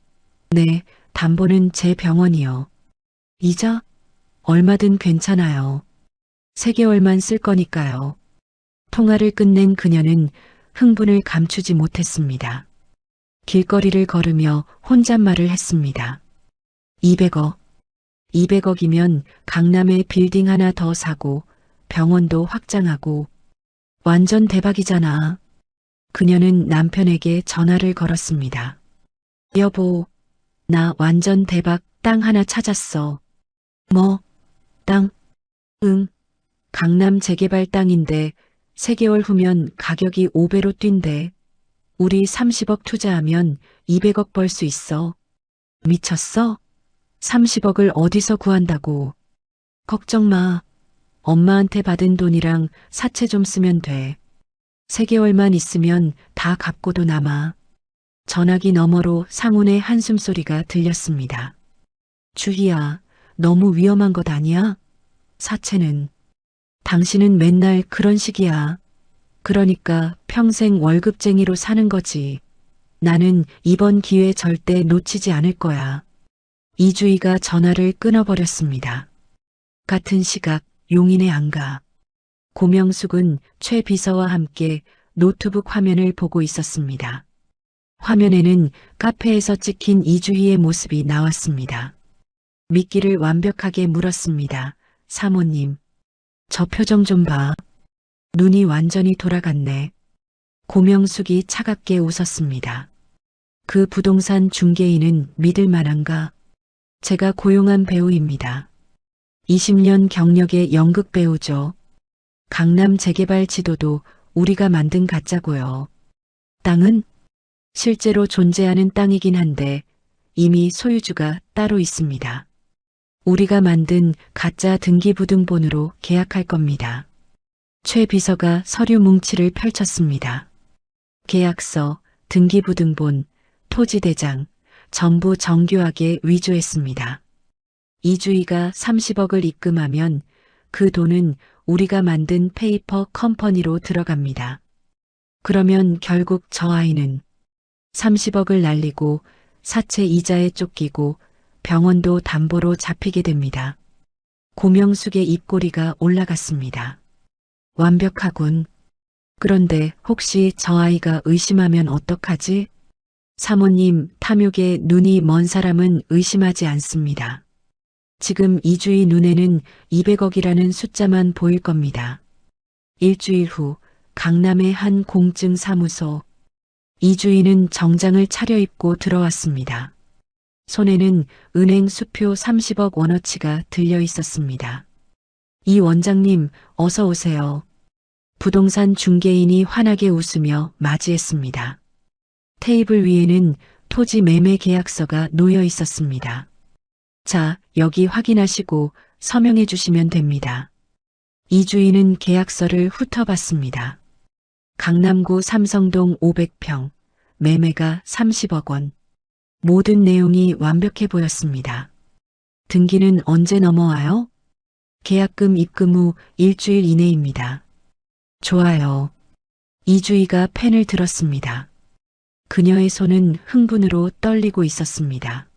네, 담보는 제 병원이요. 이자? 얼마든 괜찮아요. 3개월만 쓸 거니까요. 통화를 끝낸 그녀는 흥분을 감추지 못했습니다. 길거리를 걸으며 혼잣말을 했습니다. 200억. 200억이면 강남에 빌딩 하나 더 사고 병원도 확장하고 완전 대박이잖아. 그녀는 남편에게 전화를 걸었습니다. 여보, 나 완전 대박 땅 하나 찾았어. 뭐? 땅? 응. 강남 재개발 땅인데 3개월 후면 가격이 5배로 뛴대. 우리 30억 투자하면 200억 벌 수 있어. 미쳤어? 30억을 어디서 구한다고. 걱정 마. 엄마한테 받은 돈이랑 사채 좀 쓰면 돼. 3개월만 있으면 다 갚고도 남아. 전화기 너머로 상훈의 한숨소리가 들렸습니다. 주희야, 너무 위험한 것 아니야? 사채는. 당신은 맨날 그런 식이야. 그러니까 평생 월급쟁이로 사는 거지. 나는 이번 기회 절대 놓치지 않을 거야. 이주희가 전화를 끊어버렸습니다. 같은 시각 용인의 안가. 고명숙은 최 비서와 함께 노트북 화면을 보고 있었습니다. 화면에는 카페에서 찍힌 이주희의 모습이 나왔습니다. 미끼를 완벽하게 물었습니다. 사모님, 저 표정 좀 봐. 눈이 완전히 돌아갔네. 고명숙이 차갑게 웃었습니다. 그 부동산 중개인은 믿을 만한가? 제가 고용한 배우입니다. 20년 경력의 연극 배우죠. 강남 재개발 지도도 우리가 만든 가짜고요. 땅은 실제로 존재하는 땅이긴 한데 이미 소유주가 따로 있습니다. 우리가 만든 가짜 등기부등본으로 계약할 겁니다. 최 비서가 서류 뭉치를 펼쳤습니다. 계약서, 등기부등본, 토지대장, 전부 정교하게 위조했습니다. 이주희가 30억을 입금하면 그 돈은 우리가 만든 페이퍼 컴퍼니로 들어갑니다. 그러면 결국 저 아이는 30억을 날리고 사채 이자에 쫓기고 병원도 담보로 잡히게 됩니다. 고명숙의 입꼬리가 올라갔습니다. 완벽하군. 그런데 혹시 저 아이가 의심하면 어떡하지? 사모님, 탐욕에 눈이 먼 사람은 의심하지 않습니다. 지금 이주희 눈에는 200억이라는 숫자만 보일 겁니다. 일주일 후 강남의 한 공증 사무소. 이주희는 정장을 차려입고 들어왔습니다. 손에는 은행 수표 30억 원어치가 들려 있었습니다. 이 원장님, 어서 오세요. 부동산 중개인이 환하게 웃으며 맞이했습니다. 테이블 위에는 토지 매매 계약서가 놓여 있었습니다. 자, 여기 확인하시고 서명해 주시면 됩니다. 이주인은 계약서를 훑어봤습니다. 강남구 삼성동 500평, 매매가 30억 원. 모든 내용이 완벽해 보였습니다. 등기는 언제 넘어와요? 계약금 입금 후 일주일 이내입니다. 좋아요. 이주희가 펜을 들었습니다. 그녀의 손은 흥분으로 떨리고 있었습니다.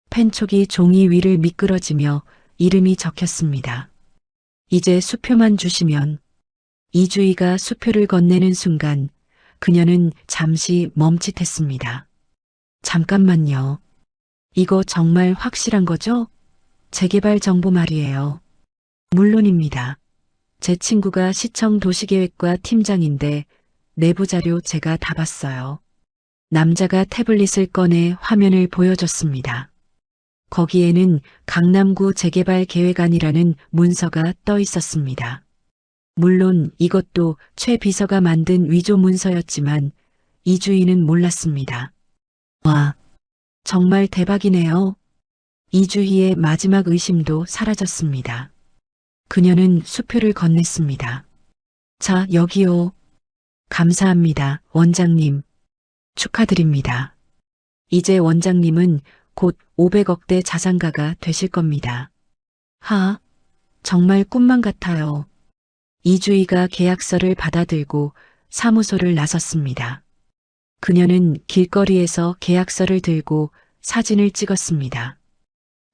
펜촉이 종이 위를 미끄러지며 이름이 적혔습니다. 이제 수표만 주시면. 이주희가 수표를 건네는 순간 그녀는 잠시 멈칫했습니다. 잠깐만요. 이거 정말 확실한 거죠? 재개발 정보 말이에요. 물론입니다. 제 친구가 시청 도시계획과 팀장인데 내부 자료 제가 다 봤어요. 남자가 태블릿을 꺼내 화면을 보여줬습니다. 거기에는 강남구 재개발 계획안이라는 문서가 떠 있었습니다. 물론 이것도 최 비서가 만든 위조 문서였지만 이주희는 몰랐습니다. 와, 정말 대박이네요. 이주희의 마지막 의심도 사라졌습니다. 그녀는 수표를 건넸습니다. 자, 여기요. 감사합니다, 원장님. 축하드립니다. 이제 원장님은 곧 500억대 자산가가 되실 겁니다. 정말 꿈만 같아요. 이주희가 계약서를 받아들고 사무소를 나섰습니다. 그녀는 길거리에서 계약서를 들고 사진을 찍었습니다.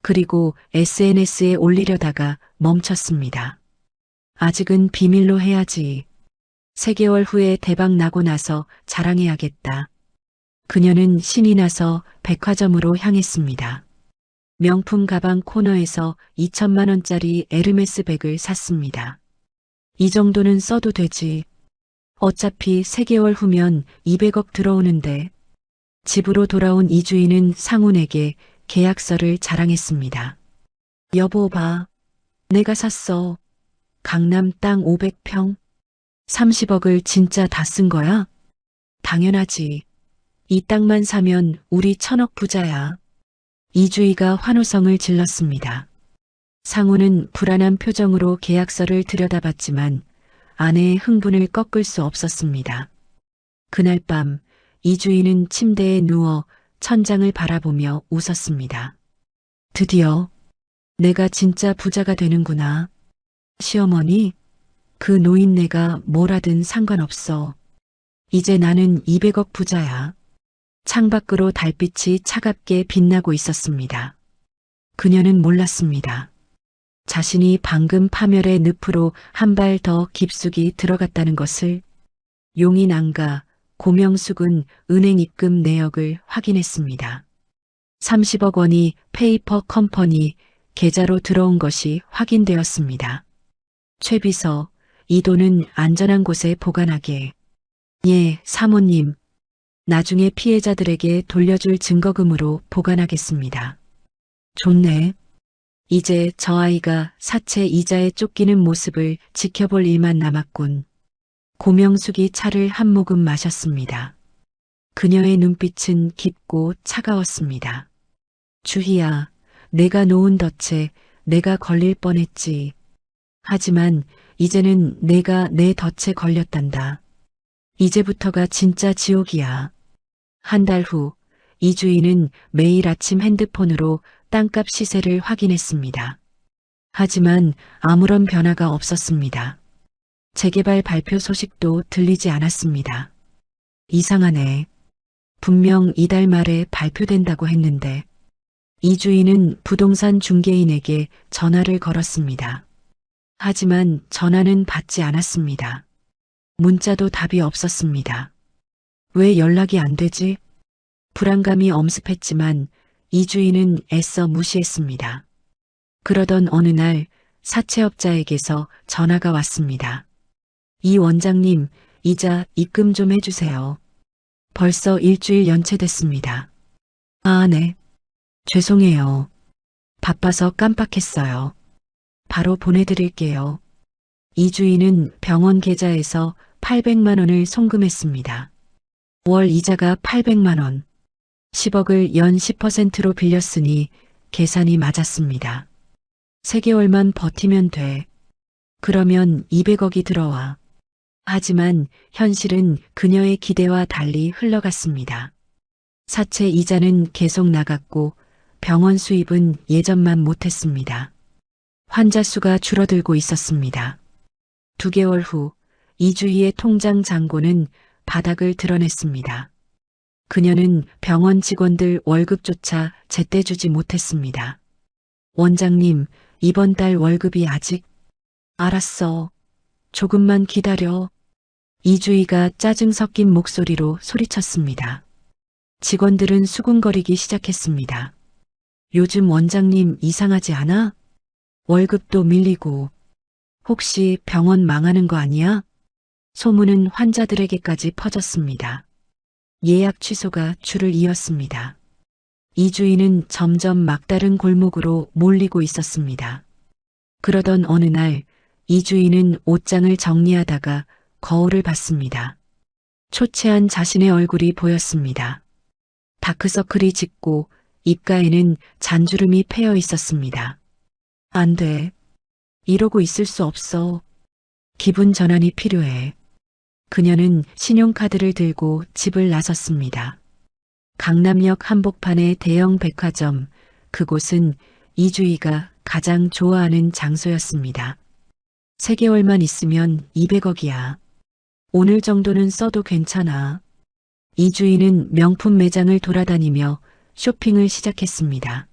그리고 SNS에 올리려다가 멈췄습니다. 아직은 비밀로 해야지. 3개월 후에 대박 나고 나서 자랑해야겠다. 그녀는 신이 나서 백화점으로 향했습니다. 명품 가방 코너에서 2천만 원짜리 에르메스 백을 샀습니다. 이 정도는 써도 되지. 어차피 3개월 후면 200억 들어오는데. 집으로 돌아온 이주인은 상훈에게 계약서를 자랑했습니다. 여보 봐. 내가 샀어. 강남 땅 500평. 30억을 진짜 다 쓴 거야? 당연하지. 이 땅만 사면 우리 1000억 부자야. 이주희가 환호성을 질렀습니다. 상우는 불안한 표정으로 계약서를 들여다봤지만 아내의 흥분을 꺾을 수 없었습니다. 그날 밤 이주희는 침대에 누워 천장을 바라보며 웃었습니다. 드디어 내가 진짜 부자가 되는구나. 시어머니, 그 노인네가 뭘 하든 상관없어. 이제 나는 200억 부자야. 창밖으로 달빛이 차갑게 빛나고 있었습니다. 그녀는 몰랐습니다. 자신이 방금 파멸의 늪으로 한 발 더 깊숙이 들어갔다는 것을. 용인 안가 고명숙은 은행 입금 내역을 확인했습니다. 30억 원이 페이퍼 컴퍼니 계좌로 들어온 것이 확인되었습니다. 최 비서, 이 돈은 안전한 곳에 보관하게. 예, 사모님. 나중에 피해자들에게 돌려줄 증거금으로 보관하겠습니다. 좋네. 이제 저 아이가 사채 이자에 쫓기는 모습을 지켜볼 일만 남았군. 고명숙이 차를 한 모금 마셨습니다. 그녀의 눈빛은 깊고 차가웠습니다. 주희야, 내가 놓은 덫에 내가 걸릴 뻔했지. 하지만 이제는 내가 내 덫에 걸렸단다. 이제부터가 진짜 지옥이야. 한 달 후 이주희는 매일 아침 핸드폰으로 땅값 시세를 확인했습니다. 하지만 아무런 변화가 없었습니다. 재개발 발표 소식도 들리지 않았습니다. 이상하네. 분명 이달 말에 발표된다고 했는데. 이주희는 부동산 중개인에게 전화를 걸었습니다. 하지만 전화는 받지 않았습니다. 문자도 답이 없었습니다. 왜 연락이 안 되지? 불안감이 엄습했지만 이주희는 애써 무시했습니다. 그러던 어느 날 사채업자에게서 전화가 왔습니다. 이 원장님, 이자 입금 좀 해주세요. 벌써 일주일 연체됐습니다. 아, 네. 죄송해요. 바빠서 깜빡했어요. 바로 보내드릴게요. 이주희는 병원 계좌에서 800만 원을 송금했습니다. 월 이자가 800만 원. 10억을 연 10%로 빌렸으니 계산이 맞았습니다. 3개월만 버티면 돼. 그러면 200억이 들어와. 하지만 현실은 그녀의 기대와 달리 흘러갔습니다. 사채 이자는 계속 나갔고 병원 수입은 예전만 못했습니다. 환자 수가 줄어들고 있었습니다. 2개월 후 이주희의 통장 잔고는 바닥을 드러냈습니다. 그녀는 병원 직원들 월급조차 제때 주지 못했습니다. 원장님, 이번 달 월급이 아직... 알았어. 조금만 기다려. 이주희가 짜증 섞인 목소리로 소리쳤습니다. 직원들은 수군거리기 시작했습니다. 요즘 원장님 이상하지 않아? 월급도 밀리고 혹시 병원 망하는 거 아니야? 소문은 환자들에게까지 퍼졌습니다. 예약 취소가 줄을 이었습니다. 이주희는 점점 막다른 골목으로 몰리고 있었습니다. 그러던 어느 날 이주희는 옷장을 정리하다가 거울을 봤습니다. 초췌한 자신의 얼굴이 보였습니다. 다크서클이 짙고 입가에는 잔주름이 패여 있었습니다. 안 돼. 이러고 있을 수 없어. 기분 전환이 필요해. 그녀는 신용카드를 들고 집을 나섰습니다. 강남역 한복판의 대형 백화점, 그곳은 이주희가 가장 좋아하는 장소였습니다. 3개월만 있으면 200억이야. 오늘 정도는 써도 괜찮아. 이주희는 명품 매장을 돌아다니며 쇼핑을 시작했습니다.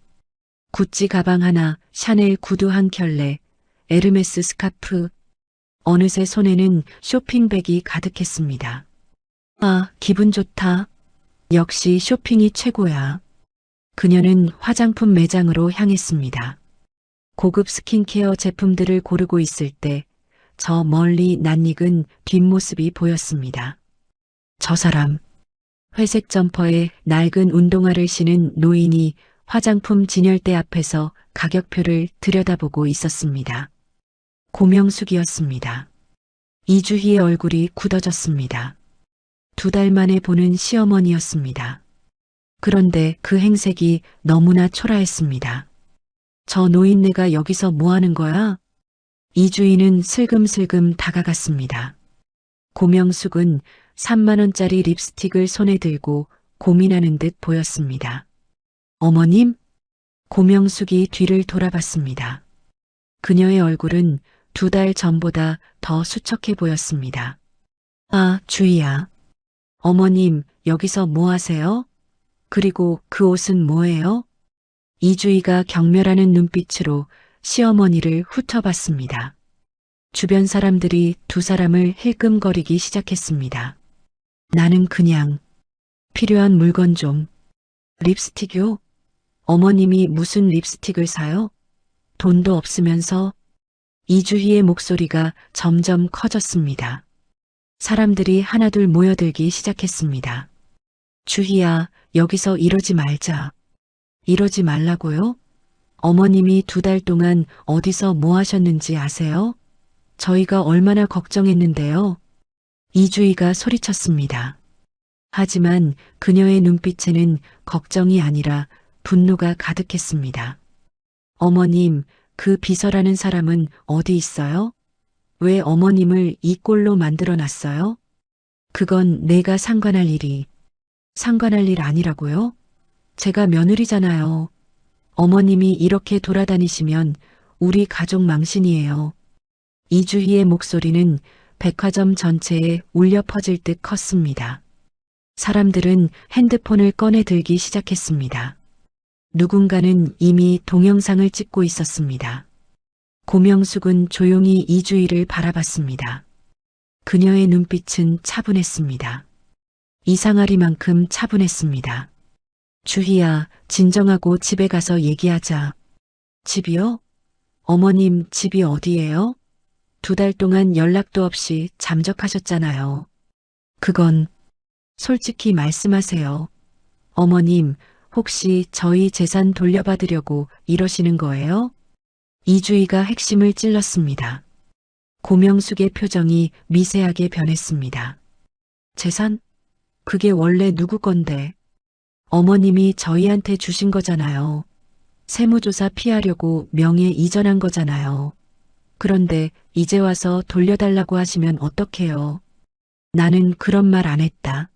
구찌 가방 하나, 샤넬 구두 한 켤레, 에르메스 스카프, 어느새 손에는 쇼핑백이 가득했습니다. 아, 기분 좋다. 역시 쇼핑이 최고야. 그녀는 화장품 매장으로 향했습니다. 고급 스킨케어 제품들을 고르고 있을 때 저 멀리 낯익은 뒷모습이 보였습니다. 저 사람. 회색 점퍼에 낡은 운동화를 신은 노인이 화장품 진열대 앞에서 가격표를 들여다보고 있었습니다. 고명숙이었습니다. 이주희의 얼굴이 굳어졌습니다. 2달 만에 보는 시어머니였습니다. 그런데 그 행색이 너무나 초라했습니다. 저 노인네가 여기서 뭐 하는 거야? 이주희는 슬금슬금 다가갔습니다. 고명숙은 3만 원짜리 립스틱을 손에 들고 고민하는 듯 보였습니다. 어머님? 고명숙이 뒤를 돌아봤습니다. 그녀의 얼굴은 2달 전보다 더 수척해 보였습니다. 아, 주희야. 어머님, 여기서 뭐 하세요? 그리고 그 옷은 뭐예요? 이주희가 경멸하는 눈빛으로 시어머니를 훑어봤습니다. 주변 사람들이 2사람을 힐끔거리기 시작했습니다. 나는 그냥 필요한 물건 좀. 립스틱요? 어머님이 무슨 립스틱을 사요? 돈도 없으면서. 이주희의 목소리가 점점 커졌습니다. 사람들이 하나둘 모여들기 시작했습니다. 주희야, 여기서 이러지 말자. 이러지 말라고요? 어머님이 2달 동안 어디서 뭐 하셨는지 아세요? 저희가 얼마나 걱정했는데요. 이주희가 소리쳤습니다. 하지만 그녀의 눈빛에는 걱정이 아니라 분노가 가득했습니다. 어머님, 그 비서라는 사람은 어디 있어요? 왜 어머님을 이 꼴로 만들어 놨어요? 그건 내가 상관할 일이. 상관할 일 아니라고요? 제가 며느리잖아요. 어머님이 이렇게 돌아다니시면 우리 가족 망신이에요. 이주희의 목소리는 백화점 전체에 울려 퍼질 듯 컸습니다. 사람들은 핸드폰을 꺼내 들기 시작했습니다. 누군가는 이미 동영상을 찍고 있었습니다. 고명숙은 조용히 이주희를 바라봤습니다. 그녀의 눈빛은 차분했습니다. 이상하리만큼 차분했습니다. 주희야, 진정하고 집에 가서 얘기하자. 집이요? 어머님 집이 어디예요? 2달 동안 연락도 없이 잠적하셨잖아요. 그건 솔직히 말씀하세요. 어머님, 혹시 저희 재산 돌려받으려고 이러시는 거예요? 이주희가 핵심을 찔렀습니다. 고명숙의 표정이 미세하게 변했습니다. 재산? 그게 원래 누구 건데? 어머님이 저희한테 주신 거잖아요. 세무조사 피하려고 명예 이전한 거잖아요. 그런데 이제 와서 돌려달라고 하시면 어떡해요? 나는 그런 말 안 했다.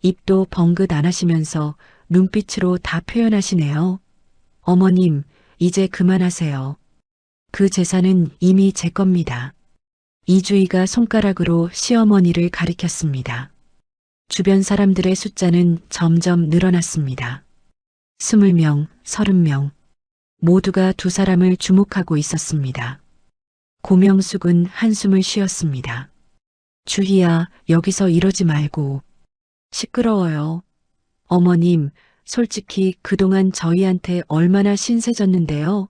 입도 벙긋 안 하시면서 눈빛으로 다 표현하시네요. 어머님, 이제 그만하세요. 그 재산은 이미 제 겁니다. 이주희가 손가락으로 시어머니를 가리켰습니다. 주변 사람들의 숫자는 점점 늘어났습니다. 20명, 30명. 모두가 2사람을 주목하고 있었습니다. 고명숙은 한숨을 쉬었습니다. 주희야, 여기서 이러지 말고. 시끄러워요. 어머님, 솔직히 그동안 저희한테 얼마나 신세졌는데요.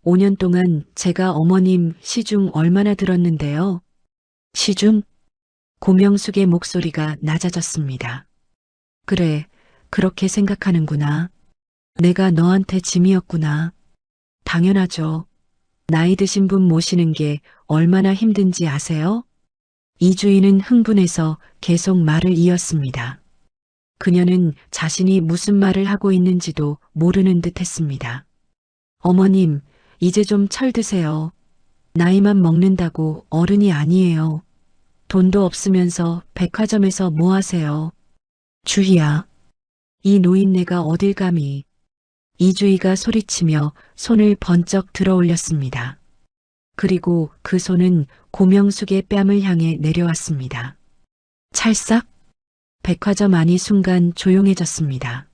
5년 동안 제가 어머님 시중 얼마나 들었는데요. 시중? 고명숙의 목소리가 낮아졌습니다. 그래, 그렇게 생각하는구나. 내가 너한테 짐이었구나. 당연하죠. 나이 드신 분 모시는 게 얼마나 힘든지 아세요? 이주인은 흥분해서 계속 말을 이었습니다. 그녀는 자신이 무슨 말을 하고 있는지도 모르는 듯 했습니다. 어머님, 이제 좀 철드세요. 나이만 먹는다고 어른이 아니에요. 돈도 없으면서 백화점에서 뭐 하세요? 주희야, 이 노인네가 어딜 감히. 이주희가 소리치며 손을 번쩍 들어 올렸습니다. 그리고 그 손은 고명숙의 뺨을 향해 내려왔습니다. 찰싹? 백화점 안이 순간 조용해졌습니다.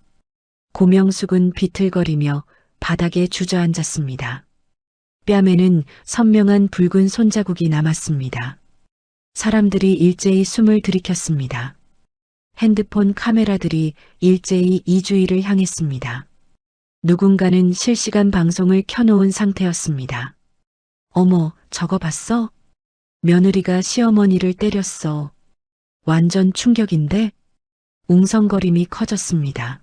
고명숙은 비틀거리며 바닥에 주저앉았습니다. 뺨에는 선명한 붉은 손자국이 남았습니다. 사람들이 일제히 숨을 들이켰습니다. 핸드폰 카메라들이 일제히 이주희를 향했습니다. 누군가는 실시간 방송을 켜놓은 상태였습니다. 어머, 저거 봤어? 며느리가 시어머니를 때렸어. 완전 충격인데? 웅성거림이 커졌습니다.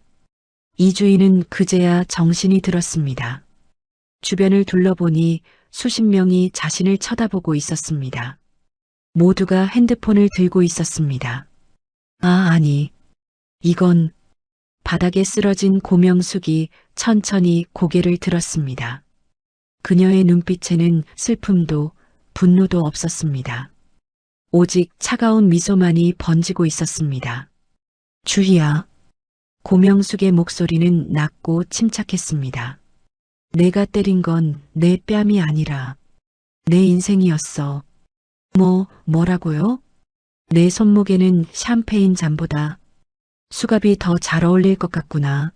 이주인은 그제야 정신이 들었습니다. 주변을 둘러보니 수십 명이 자신을 쳐다보고 있었습니다. 모두가 핸드폰을 들고 있었습니다. 아니. 이건 바닥에 쓰러진 고명숙이 천천히 고개를 들었습니다. 그녀의 눈빛에는 슬픔도 분노도 없었습니다. 오직 차가운 미소만이 번지고 있었습니다. 주희야. 고명숙의 목소리는 낮고 침착했습니다. 내가 때린 건 내 뺨이 아니라 내 인생이었어. 뭐라고요? 내 손목에는 샴페인 잔보다 수갑이 더 잘 어울릴 것 같구나.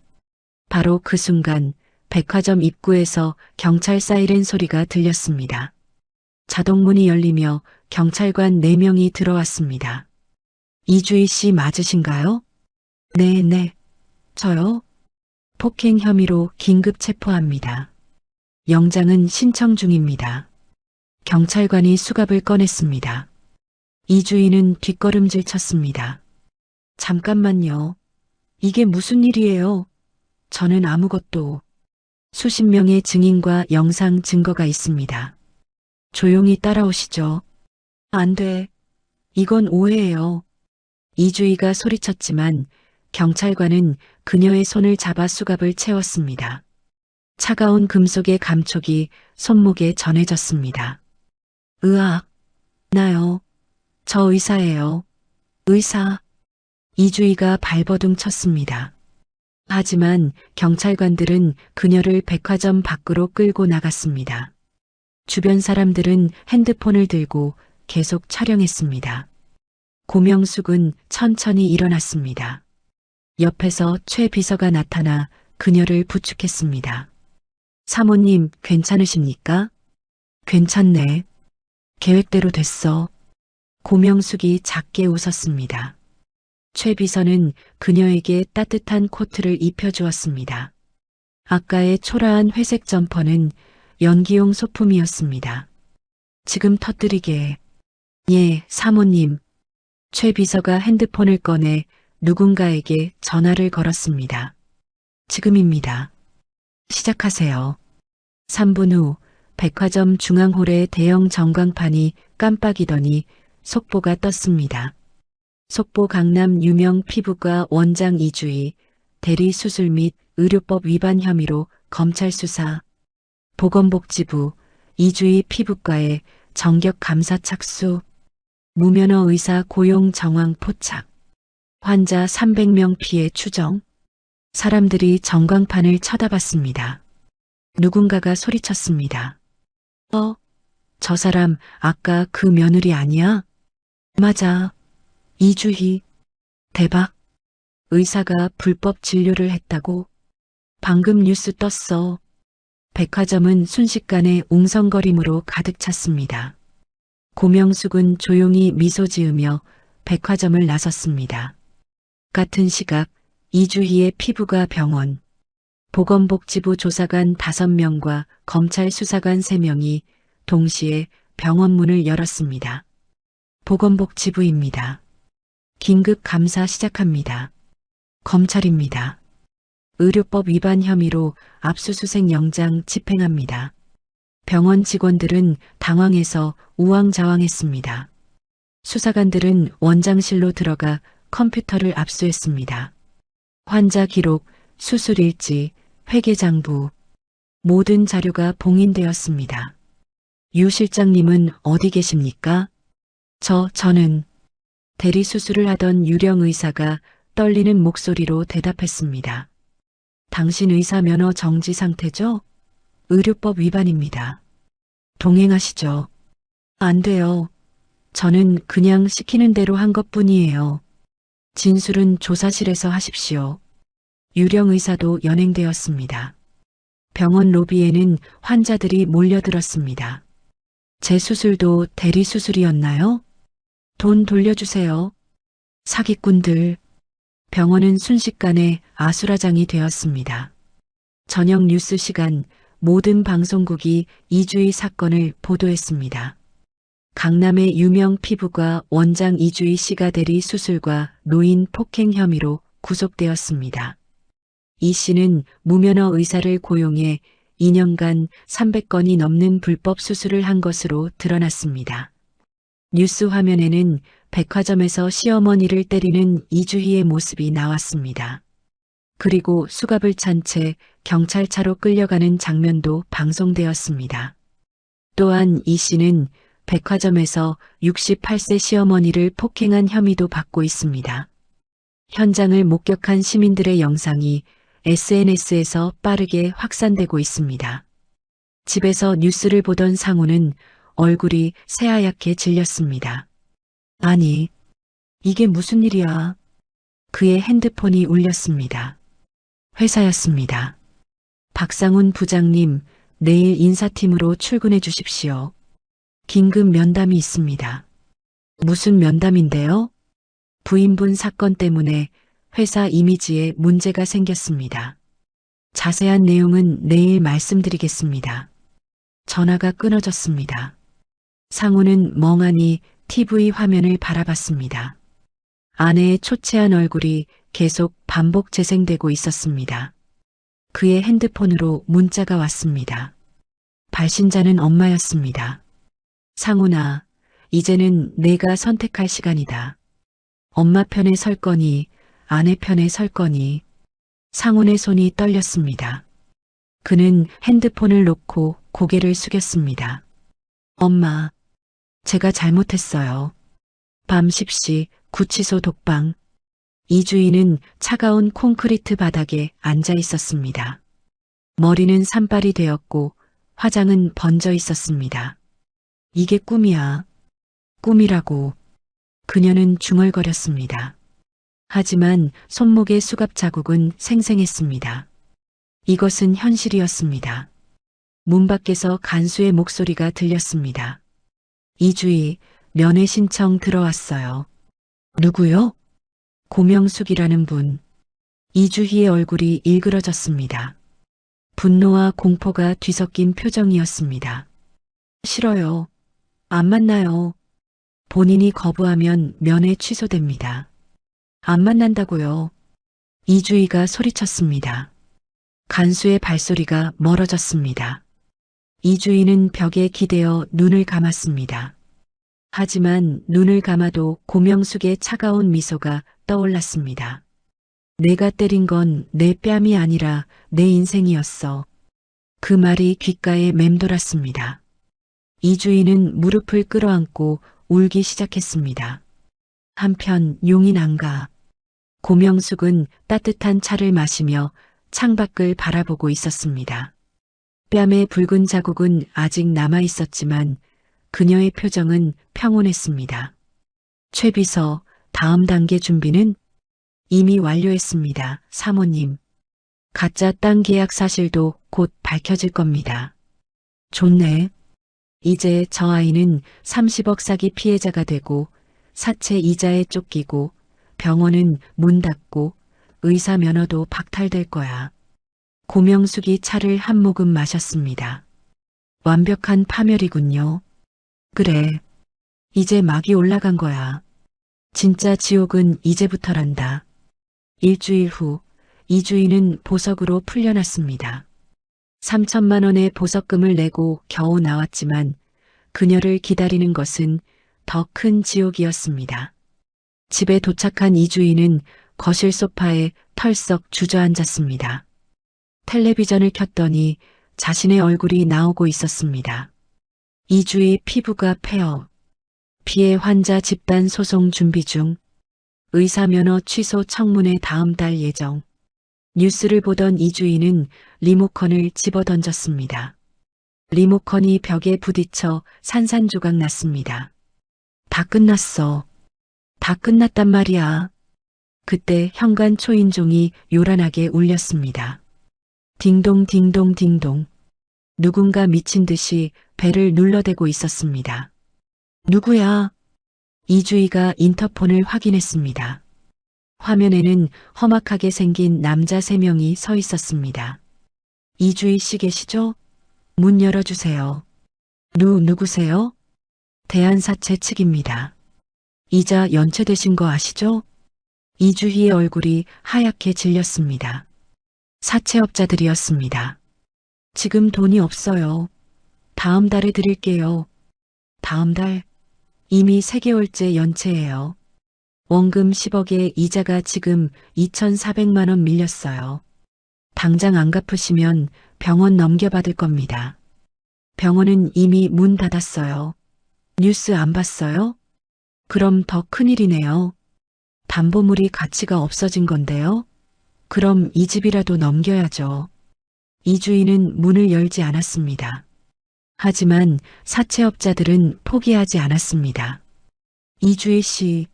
바로 그 순간 백화점 입구에서 경찰 사이렌 소리가 들렸습니다. 자동문이 열리며 경찰관 4명이 들어왔습니다. 이주희 씨 맞으신가요? 네. 저요? 폭행 혐의로 긴급 체포합니다. 영장은 신청 중입니다. 경찰관이 수갑을 꺼냈습니다. 이주희는 뒷걸음질 쳤습니다. 잠깐만요. 이게 무슨 일이에요? 저는 아무것도. 수십 명의 증인과 영상 증거가 있습니다. 조용히 따라오시죠. 안 돼. 이건 오해예요. 이주희가 소리쳤지만 경찰관은 그녀의 손을 잡아 수갑을 채웠습니다. 차가운 금속의 감촉이 손목에 전해졌습니다. 으악, 나요. 저 의사예요. 의사. 이주희가 발버둥 쳤습니다. 하지만 경찰관들은 그녀를 백화점 밖으로 끌고 나갔습니다. 주변 사람들은 핸드폰을 들고 계속 촬영했습니다. 고명숙은 천천히 일어났습니다. 옆에서 최 비서가 나타나 그녀를 부축했습니다. 사모님, 괜찮으십니까? 괜찮네. 계획대로 됐어. 고명숙이 작게 웃었습니다. 최 비서는 그녀에게 따뜻한 코트를 입혀주었습니다. 아까의 초라한 회색 점퍼는 연기용 소품이었습니다. 지금 터뜨리게. 예, 사모님. 최 비서가 핸드폰을 꺼내 누군가에게 전화를 걸었습니다. 지금입니다. 시작하세요. 3분 후 백화점 중앙홀의 대형 전광판이 깜빡이더니 속보가 떴습니다. 속보 강남 유명 피부과 원장 이주희, 대리 수술 및 의료법 위반 혐의로 검찰 수사. 보건복지부 이주희 피부과에 정격 감사 착수. 무면허 의사 고용 정황 포착. 환자 300명 피해 추정. 사람들이 전광판을 쳐다봤습니다. 누군가가 소리쳤습니다. 저 사람 아까 그 며느리 아니야? 맞아. 이주희. 대박. 의사가 불법 진료를 했다고? 방금 뉴스 떴어. 백화점은 순식간에 웅성거림으로 가득 찼습니다. 고명숙은 조용히 미소 지으며 백화점을 나섰습니다. 같은 시각 이주희의 피부과 병원, 보건복지부 조사관 5명과 검찰 수사관 3명이 동시에 병원 문을 열었습니다. 보건복지부입니다. 긴급 감사 시작합니다. 검찰입니다. 의료법 위반 혐의로 압수수색 영장 집행합니다. 병원 직원들은 당황해서 우왕좌왕했습니다. 수사관들은 원장실로 들어가 컴퓨터를 압수했습니다. 환자 기록, 수술 일지, 회계장부, 모든 자료가 봉인되었습니다. 유 실장님은 어디 계십니까? 저는 대리수술을 하던 유령 의사가 떨리는 목소리로 대답했습니다. 당신 의사 면허 정지 상태죠? 의료법 위반입니다. 동행하시죠. 안 돼요. 저는 그냥 시키는 대로 한 것뿐이에요. 진술은 조사실에서 하십시오. 유령 의사도 연행되었습니다. 병원 로비에는 환자들이 몰려들었습니다. 제 수술도 대리 수술이었나요? 돈 돌려주세요. 사기꾼들. 병원은 순식간에 아수라장이 되었습니다. 저녁 뉴스 시간 모든 방송국이 이주희 사건을 보도했습니다. 강남의 유명 피부과 원장 이주희 씨가 대리 수술과 노인 폭행 혐의로 구속되었습니다. 이 씨는 무면허 의사를 고용해 2년간 300건이 넘는 불법 수술을 한 것으로 드러났습니다. 뉴스 화면에는 백화점에서 시어머니를 때리는 이주희의 모습이 나왔습니다. 그리고 수갑을 찬 채 경찰차로 끌려가는 장면도 방송되었습니다. 또한 이 씨는 백화점에서 68세 시어머니를 폭행한 혐의도 받고 있습니다. 현장을 목격한 시민들의 영상이 SNS에서 빠르게 확산되고 있습니다. 집에서 뉴스를 보던 상우는 얼굴이 새하얗게 질렸습니다. 아니, 이게 무슨 일이야? 그의 핸드폰이 울렸습니다. 회사였습니다. 박상훈 부장님, 내일 인사팀으로 출근해 주십시오. 긴급 면담이 있습니다. 무슨 면담인데요? 부인분 사건 때문에 회사 이미지에 문제가 생겼습니다. 자세한 내용은 내일 말씀드리겠습니다. 전화가 끊어졌습니다. 상우는 멍하니 TV 화면을 바라봤습니다. 아내의 초췌한 얼굴이 계속 반복 재생되고 있었습니다. 그의 핸드폰으로 문자가 왔습니다. 발신자는 엄마였습니다. 상훈아, 이제는 내가 선택할 시간이다. 엄마 편에 설 거니, 아내 편에 설 거니. 상훈의 손이 떨렸습니다. 그는 핸드폰을 놓고 고개를 숙였습니다. 엄마, 제가 잘못했어요. 밤 10시 구치소 독방. 이주희는 차가운 콘크리트 바닥에 앉아 있었습니다. 머리는 산발이 되었고 화장은 번져 있었습니다. 이게 꿈이야. 꿈이라고. 그녀는 중얼거렸습니다. 하지만 손목의 수갑 자국은 생생했습니다. 이것은 현실이었습니다. 문 밖에서 간수의 목소리가 들렸습니다. 이주희, 면회 신청 들어왔어요. 누구요? 고명숙이라는 분. 이주희의 얼굴이 일그러졌습니다. 분노와 공포가 뒤섞인 표정이었습니다. 싫어요. 안 만나요. 본인이 거부하면 면회 취소됩니다. 안 만난다고요. 이주희가 소리쳤습니다. 간수의 발소리가 멀어졌습니다. 이주희는 벽에 기대어 눈을 감았습니다. 하지만 눈을 감아도 고명숙의 차가운 미소가 떠올랐습니다. 내가 때린 건 내 뺨이 아니라 내 인생이었어. 그 말이 귓가에 맴돌았습니다. 이주희는 무릎을 끌어안고 울기 시작했습니다. 한편 용이 난가. 고명숙은 따뜻한 차를 마시며 창밖을 바라보고 있었습니다. 뺨에 붉은 자국은 아직 남아 있었지만 그녀의 표정은 평온했습니다. 최비서, 다음 단계 준비는 이미 완료했습니다. 사모님. 가짜 땅 계약 사실도 곧 밝혀질 겁니다. 좋네. 이제 저 아이는 30억 사기 피해자가 되고 사채 이자에 쫓기고 병원은 문 닫고 의사 면허도 박탈될 거야. 고명숙이 차를 한 모금 마셨습니다. 완벽한 파멸이군요. 그래. 이제 막이 올라간 거야. 진짜 지옥은 이제부터란다. 일주일 후 이주인은 보석으로 풀려났습니다. 3천만 원의 보석금을 내고 겨우 나왔지만 그녀를 기다리는 것은 더 큰 지옥이었습니다. 집에 도착한 이주인은 거실 소파에 털썩 주저앉았습니다. 텔레비전을 켰더니 자신의 얼굴이 나오고 있었습니다. 이주의 피부가 패어. 피해 환자 집단 소송 준비 중. 의사 면허 취소 청문회 다음 달 예정. 뉴스를 보던 이주인은 리모컨을 집어던졌습니다. 리모컨이 벽에 부딪혀 산산조각 났습니다. 다 끝났어. 다 끝났단 말이야. 그때 현관 초인종이 요란하게 울렸습니다. 딩동 딩동 딩동. 누군가 미친 듯이 벨을 눌러대고 있었습니다. 누구야? 이주희가 인터폰을 확인했습니다. 화면에는 험악하게 생긴 남자 3명이 서 있었습니다. 이주희 씨 계시죠? 문 열어주세요. 누구세요? 대한사채 측입니다. 이자 연체되신 거 아시죠? 이주희의 얼굴이 하얗게 질렸습니다. 사채업자들이었습니다. 지금 돈이 없어요. 다음 달에 드릴게요. 다음 달? 이미 3개월째 연체예요. 원금 10억에 이자가 지금 2,400만 원 밀렸어요. 당장 안 갚으시면 병원 넘겨받을 겁니다. 병원은 이미 문 닫았어요. 뉴스 안 봤어요? 그럼 더 큰일이네요. 담보물이 가치가 없어진 건데요. 그럼 이 집이라도 넘겨야죠. 이주인은 문을 열지 않았습니다. 하지만 사채업자들은 포기하지 않았습니다. 이주희 씨,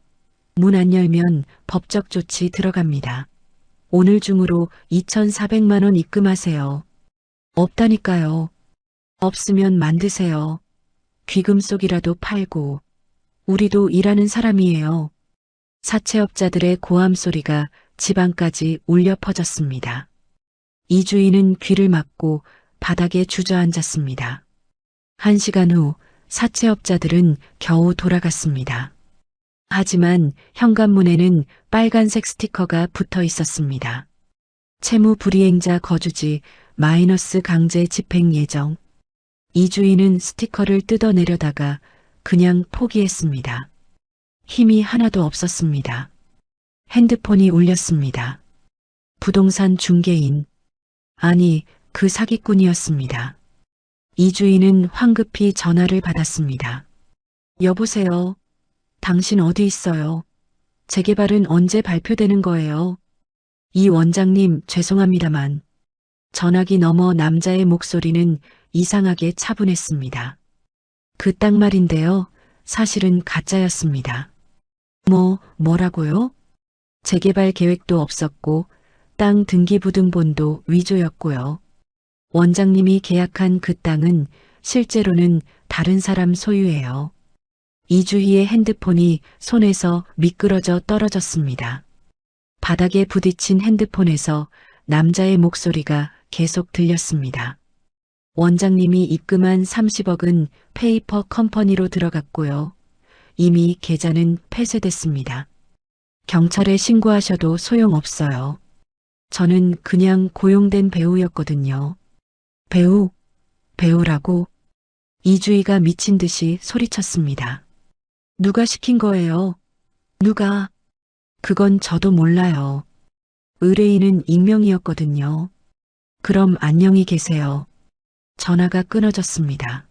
문 안 열면 법적 조치 들어갑니다. 오늘 중으로 2,400만 원 입금하세요. 없다니까요. 없으면 만드세요. 귀금속이라도 팔고. 우리도 일하는 사람이에요. 사채업자들의 고함 소리가 집안까지 울려 퍼졌습니다. 이주인은 귀를 막고 바닥에 주저앉았습니다. 1시간 후 사채업자들은 겨우 돌아갔습니다. 하지만 현관문에는 빨간색 스티커가 붙어 있었습니다. 채무 불이행자 거주지 마이너스 강제 집행 예정. 이주인은 스티커를 뜯어내려다가 그냥 포기했습니다. 힘이 하나도 없었습니다. 핸드폰이 울렸습니다. 부동산 중개인. 아니, 그 사기꾼이었습니다. 이주인은 황급히 전화를 받았습니다. 여보세요. 당신 어디 있어요? 재개발은 언제 발표되는 거예요? 이 원장님 죄송합니다만. 전화기 너머 남자의 목소리는 이상하게 차분했습니다. 그 딱 말인데요. 사실은 가짜였습니다. 뭐라고요? 재개발 계획도 없었고 땅 등기부등본도 위조였고요. 원장님이 계약한 그 땅은 실제로는 다른 사람 소유예요. 이주희의 핸드폰이 손에서 미끄러져 떨어졌습니다. 바닥에 부딪힌 핸드폰에서 남자의 목소리가 계속 들렸습니다. 원장님이 입금한 30억은 페이퍼 컴퍼니로 들어갔고요. 이미 계좌는 폐쇄됐습니다. 경찰에 신고하셔도 소용없어요. 저는 그냥 고용된 배우였거든요. 배우라고? 이주희가 미친 듯이 소리쳤습니다. 누가 시킨 거예요? 누가? 그건 저도 몰라요. 의뢰인은 익명이었거든요. 그럼 안녕히 계세요. 전화가 끊어졌습니다.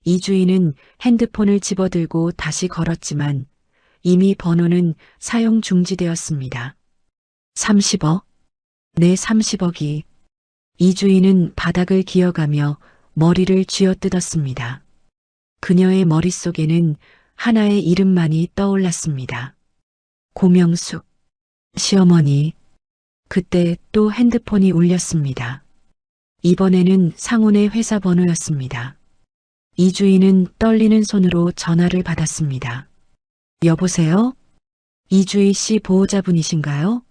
이주인은 핸드폰을 집어들고 다시 걸었지만 이미 번호는 사용 중지되었습니다. 30억? 네, 30억이. 이주인은 바닥을 기어가며 머리를 쥐어뜯었습니다. 그녀의 머릿속에는 하나의 이름만이 떠올랐습니다. 고명숙. 시어머니. 그때 또 핸드폰이 울렸습니다. 이번에는 상훈의 회사 번호였습니다. 이주희는 떨리는 손으로 전화를 받았습니다. 여보세요? 이주희 씨 보호자분이신가요?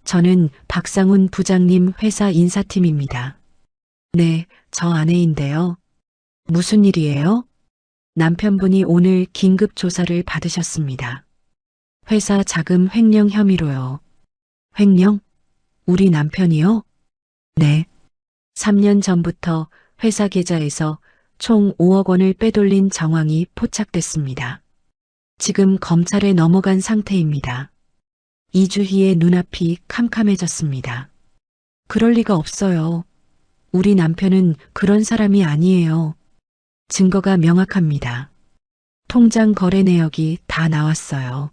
저는 박상훈 부장님 회사 인사팀입니다. 네, 저 아내인데요. 무슨 일이에요? 남편분이 오늘 긴급 조사를 받으셨습니다. 회사 자금 횡령 혐의로요. 횡령? 우리 남편이요? 네. 3년 전부터 회사 계좌에서 총 5억 원을 빼돌린 정황이 포착됐습니다. 지금 검찰에 넘어간 상태입니다. 이주희의 눈앞이 캄캄해졌습니다. 그럴 리가 없어요. 우리 남편은 그런 사람이 아니에요. 증거가 명확합니다. 통장 거래 내역이 다 나왔어요.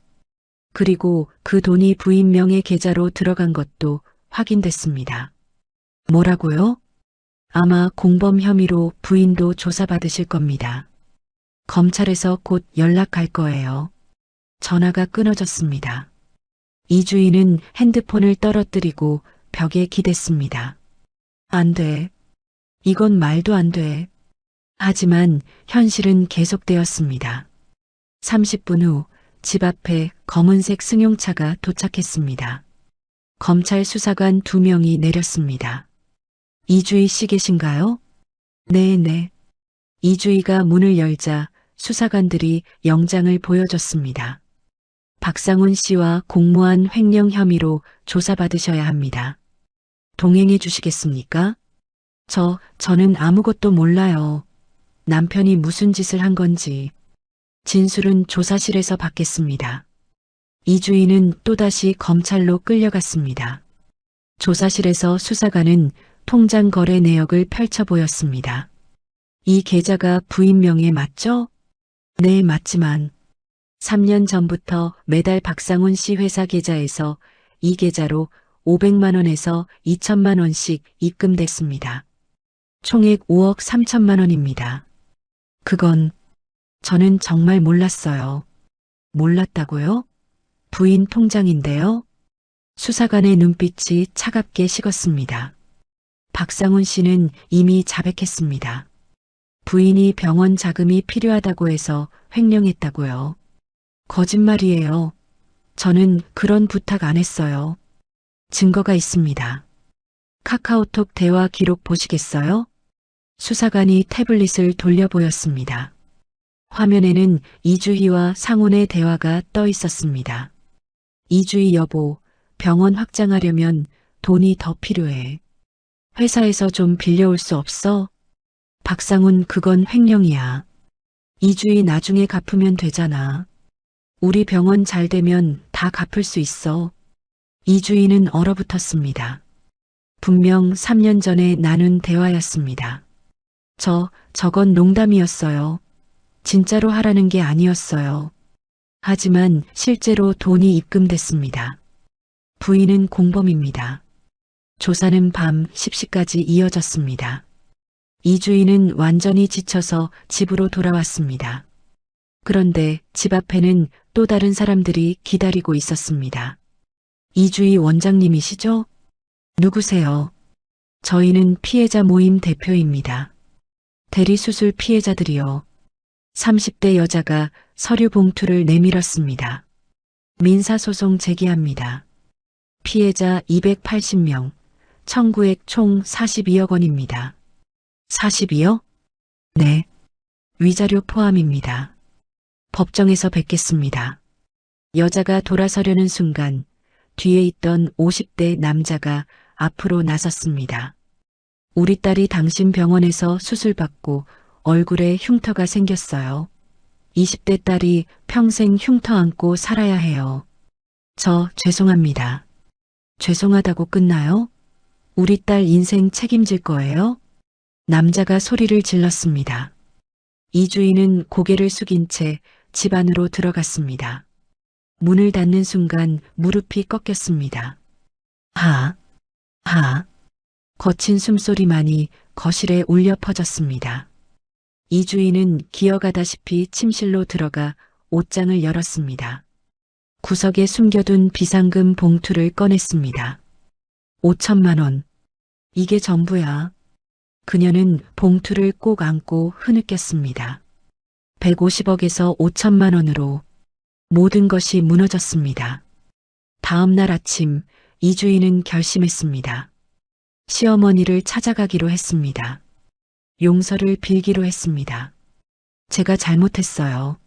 그리고 그 돈이 부인 명의 계좌로 들어간 것도 확인됐습니다. 뭐라고요? 아마 공범 혐의로 부인도 조사받으실 겁니다. 검찰에서 곧 연락할 거예요. 전화가 끊어졌습니다. 이주희는 핸드폰을 떨어뜨리고 벽에 기댔습니다. 안 돼. 이건 말도 안 돼. 하지만 현실은 계속되었습니다. 30분 후 집 앞에 검은색 승용차가 도착했습니다. 검찰 수사관 2명이 내렸습니다. 이주희 씨 계신가요? 네. 이주희가 문을 열자 수사관들이 영장을 보여줬습니다. 박상훈 씨와 공모한 횡령 혐의로 조사받으셔야 합니다. 동행해 주시겠습니까? 저는 아무것도 몰라요. 남편이 무슨 짓을 한 건지. 진술은 조사실에서 받겠습니다. 이주희는 또다시 검찰로 끌려갔습니다. 조사실에서 수사관은 통장 거래 내역을 펼쳐 보였습니다. 이 계좌가 부인 명에 맞죠? 네, 맞지만 3년 전부터 매달 박상훈 씨 회사 계좌에서 이 계좌로 500만 원에서 2천만 원씩 입금됐습니다. 총액 5억 3천만 원입니다. 그건 저는 정말 몰랐어요. 몰랐다고요? 부인 통장인데요? 수사관의 눈빛이 차갑게 식었습니다. 박상훈 씨는 이미 자백했습니다. 부인이 병원 자금이 필요하다고 해서 횡령했다고요. 거짓말이에요. 저는 그런 부탁 안 했어요. 증거가 있습니다. 카카오톡 대화 기록 보시겠어요? 수사관이 태블릿을 돌려 보였습니다. 화면에는 이주희와 상훈의 대화가 떠 있었습니다. 이주희 여보, 병원 확장하려면 돈이 더 필요해. 회사에서 좀 빌려올 수 없어? 박상훈, 그건 횡령이야. 이주희 나중에 갚으면 되잖아. 우리 병원 잘 되면 다 갚을 수 있어. 이주희는 얼어붙었습니다. 분명 3년 전에 나눈 대화였습니다. 저건 농담이었어요. 진짜로 하라는 게 아니었어요. 하지만 실제로 돈이 입금됐습니다. 부인은 공범입니다. 조사는 밤 10시까지 이어졌습니다. 이주희는 완전히 지쳐서 집으로 돌아왔습니다. 그런데 집 앞에는 또 다른 사람들이 기다리고 있었습니다. 이주희 원장님이시죠? 누구세요? 저희는 피해자 모임 대표입니다. 대리수술 피해자들이요. 30대 여자가 서류 봉투를 내밀었습니다. 민사소송 제기합니다. 피해자 280명, 청구액 총 42억 원입니다. 42억? 네. 위자료 포함입니다. 법정에서 뵙겠습니다. 여자가 돌아서려는 순간 뒤에 있던 50대 남자가 앞으로 나섰습니다. 우리 딸이 당신 병원에서 수술받고 얼굴에 흉터가 생겼어요. 20대 딸이 평생 흉터 안고 살아야 해요. 죄송합니다. 죄송하다고 끝나요? 우리 딸 인생 책임질 거예요? 남자가 소리를 질렀습니다. 이주희는 고개를 숙인 채 집 안으로 들어갔습니다. 문을 닫는 순간 무릎이 꺾였습니다. 거친 숨소리만이 거실에 울려 퍼졌습니다. 이주희는 기어가다시피 침실로 들어가 옷장을 열었습니다. 구석에 숨겨둔 비상금 봉투를 꺼냈습니다. 5천만 원. 이게 전부야. 그녀는 봉투를 꼭 안고 흐느꼈습니다. 150억에서 5천만 원으로 모든 것이 무너졌습니다. 다음 날 아침 이주인은 결심했습니다. 시어머니를 찾아가기로 했습니다. 용서를 빌기로 했습니다. 제가 잘못했어요.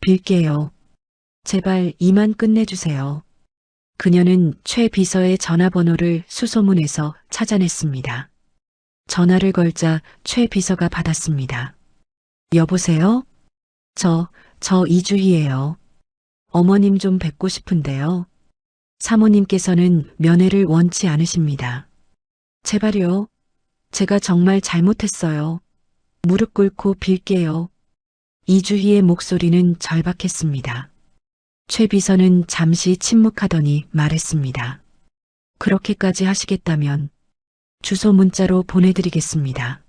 빌게요. 제발 이만 끝내주세요. 그녀는 최 비서의 전화번호를 수소문에서 찾아냈습니다. 전화를 걸자 최 비서가 받았습니다. 여보세요? 저 이주희예요. 어머님 좀 뵙고 싶은데요. 사모님께서는 면회를 원치 않으십니다. 제발요. 제가 정말 잘못했어요. 무릎 꿇고 빌게요. 이주희의 목소리는 절박했습니다. 최 비서는 잠시 침묵하더니 말했습니다. 그렇게까지 하시겠다면 주소 문자로 보내드리겠습니다.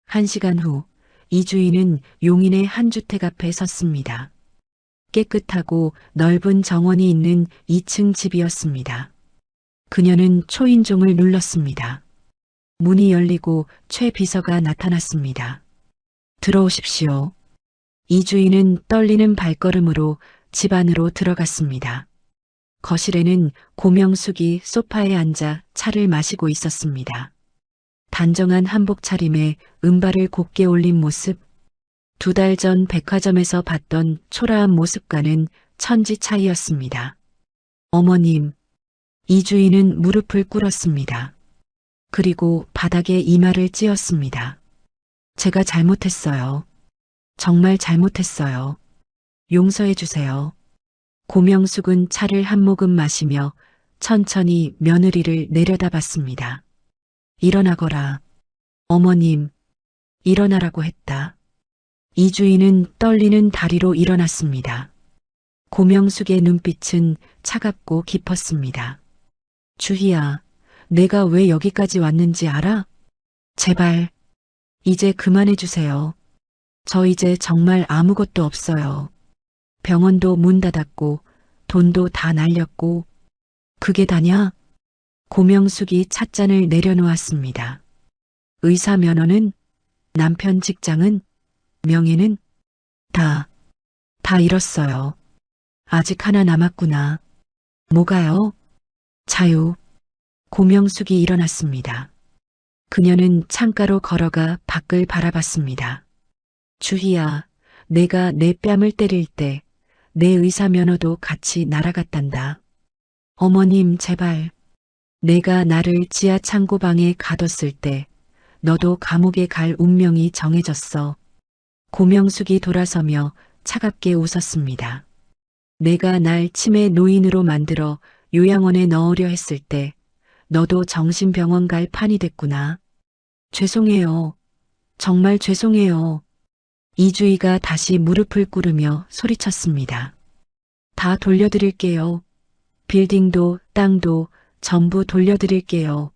1시간 후 이주희는 용인의 한 주택 앞에 섰습니다. 깨끗하고 넓은 정원이 있는 2층 집이었습니다. 그녀는 초인종을 눌렀습니다. 문이 열리고 최 비서가 나타났습니다. 들어오십시오. 이주희는 떨리는 발걸음으로 집 안으로 들어갔습니다. 거실에는 고명숙이 소파에 앉아 차를 마시고 있었습니다. 단정한 한복 차림에 은발을 곧게 올린 모습, 2달 전 백화점에서 봤던 초라한 모습과는 천지 차이였습니다. 어머님, 이주희는 무릎을 꿇었습니다. 그리고 바닥에 이마를 찧었습니다. 제가 잘못했어요. 정말 잘못했어요. 용서해 주세요. 고명숙은 차를 한 모금 마시며 천천히 며느리를 내려다봤습니다. 일어나거라. 어머님, 일어나라고 했다. 이주희는 떨리는 다리로 일어났습니다. 고명숙의 눈빛은 차갑고 깊었습니다. 주희야, 내가 왜 여기까지 왔는지 알아? 제발, 이제 그만해 주세요. 저 이제 정말 아무것도 없어요. 병원도 문 닫았고 돈도 다 날렸고 그게 다냐? 고명숙이 찻잔을 내려놓았습니다. 의사 면허는? 남편 직장은? 명예는? 다 잃었어요. 아직 하나 남았구나. 뭐가요? 자유. 고명숙이 일어났습니다. 그녀는 창가로 걸어가 밖을 바라봤습니다. 주희야, 내가 내 뺨을 때릴 때 내 의사 면허도 같이 날아갔단다. 어머님 제발. 내가 나를 지하 창고방에 가뒀을 때 너도 감옥에 갈 운명이 정해졌어. 고명숙이 돌아서며 차갑게 웃었습니다. 내가 날 치매 노인으로 만들어 요양원에 넣으려 했을 때 너도 정신병원 갈 판이 됐구나. 죄송해요. 정말 죄송해요. 이주희가 다시 무릎을 꿇으며 소리쳤습니다. 다 돌려드릴게요. 빌딩도 땅도 전부 돌려드릴게요.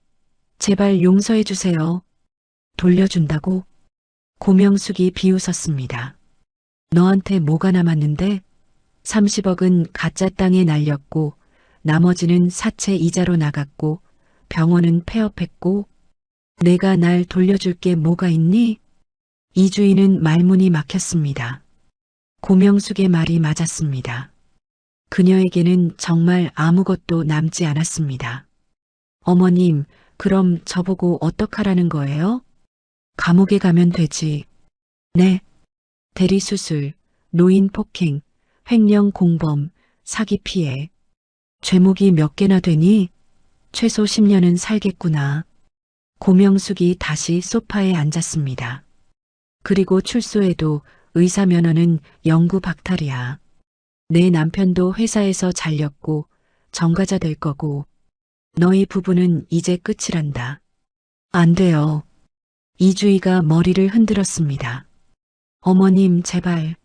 제발 용서해 주세요. 돌려준다고? 고명숙이 비웃었습니다. 너한테 뭐가 남았는데? 30억은 가짜 땅에 날렸고 나머지는 사채 이자로 나갔고 병원은 폐업했고 내가 날 돌려줄 게 뭐가 있니? 이주희는 말문이 막혔습니다. 고명숙의 말이 맞았습니다. 그녀에게는 정말 아무것도 남지 않았습니다. 어머님, 그럼 저보고 어떡하라는 거예요? 감옥에 가면 되지. 네. 대리수술, 노인 폭행, 횡령 공범, 사기 피해. 죄목이 몇 개나 되니? 최소 10년은 살겠구나. 고명숙이 다시 소파에 앉았습니다. 그리고 출소해도 의사 면허는 영구 박탈이야. 내 남편도 회사에서 잘렸고 정가자 될 거고 너희 부부는 이제 끝이란다. 안 돼요. 이주희가 머리를 흔들었습니다. 어머님 제발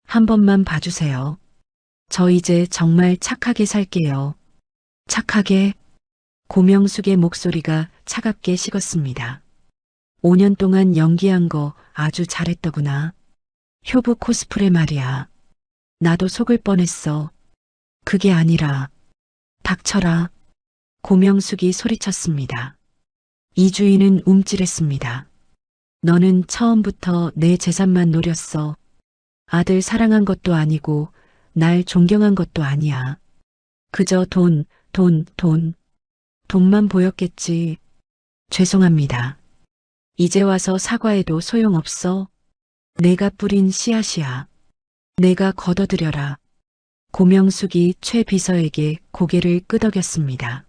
한 번만 봐주세요. 저 이제 정말 착하게 살게요. 착하게? 고명숙의 목소리가 차갑게 식었습니다. 5년 동안 연기한 거 아주 잘했더구나. 효부 코스프레 말이야. 나도 속을 뻔했어. 그게 아니라. 닥쳐라. 고명숙이 소리쳤습니다. 이주희는 움찔했습니다. 너는 처음부터 내 재산만 노렸어. 아들 사랑한 것도 아니고 날 존경한 것도 아니야. 그저 돈, 돈, 돈. 돈만 보였겠지. 죄송합니다. 이제 와서 사과해도 소용없어. 내가 뿌린 씨앗이야. 내가 걷어들여라. 고명숙이 최 비서에게 고개를 끄덕였습니다.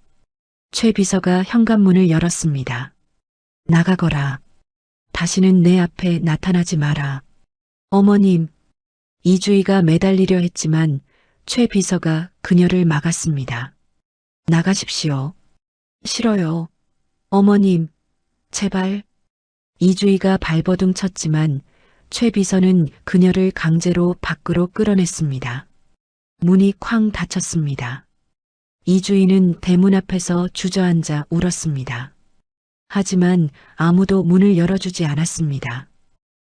최 비서가 현관문을 열었습니다. 나가거라. 다시는 내 앞에 나타나지 마라. 어머님, 이주희가 매달리려 했지만 최 비서가 그녀를 막았습니다. 나가십시오. 싫어요. 어머님, 제발. 이주희가 발버둥 쳤지만 최 비서는 그녀를 강제로 밖으로 끌어냈습니다. 문이 쾅 닫혔습니다. 이주희는 대문 앞에서 주저앉아 울었습니다. 하지만 아무도 문을 열어주지 않았습니다.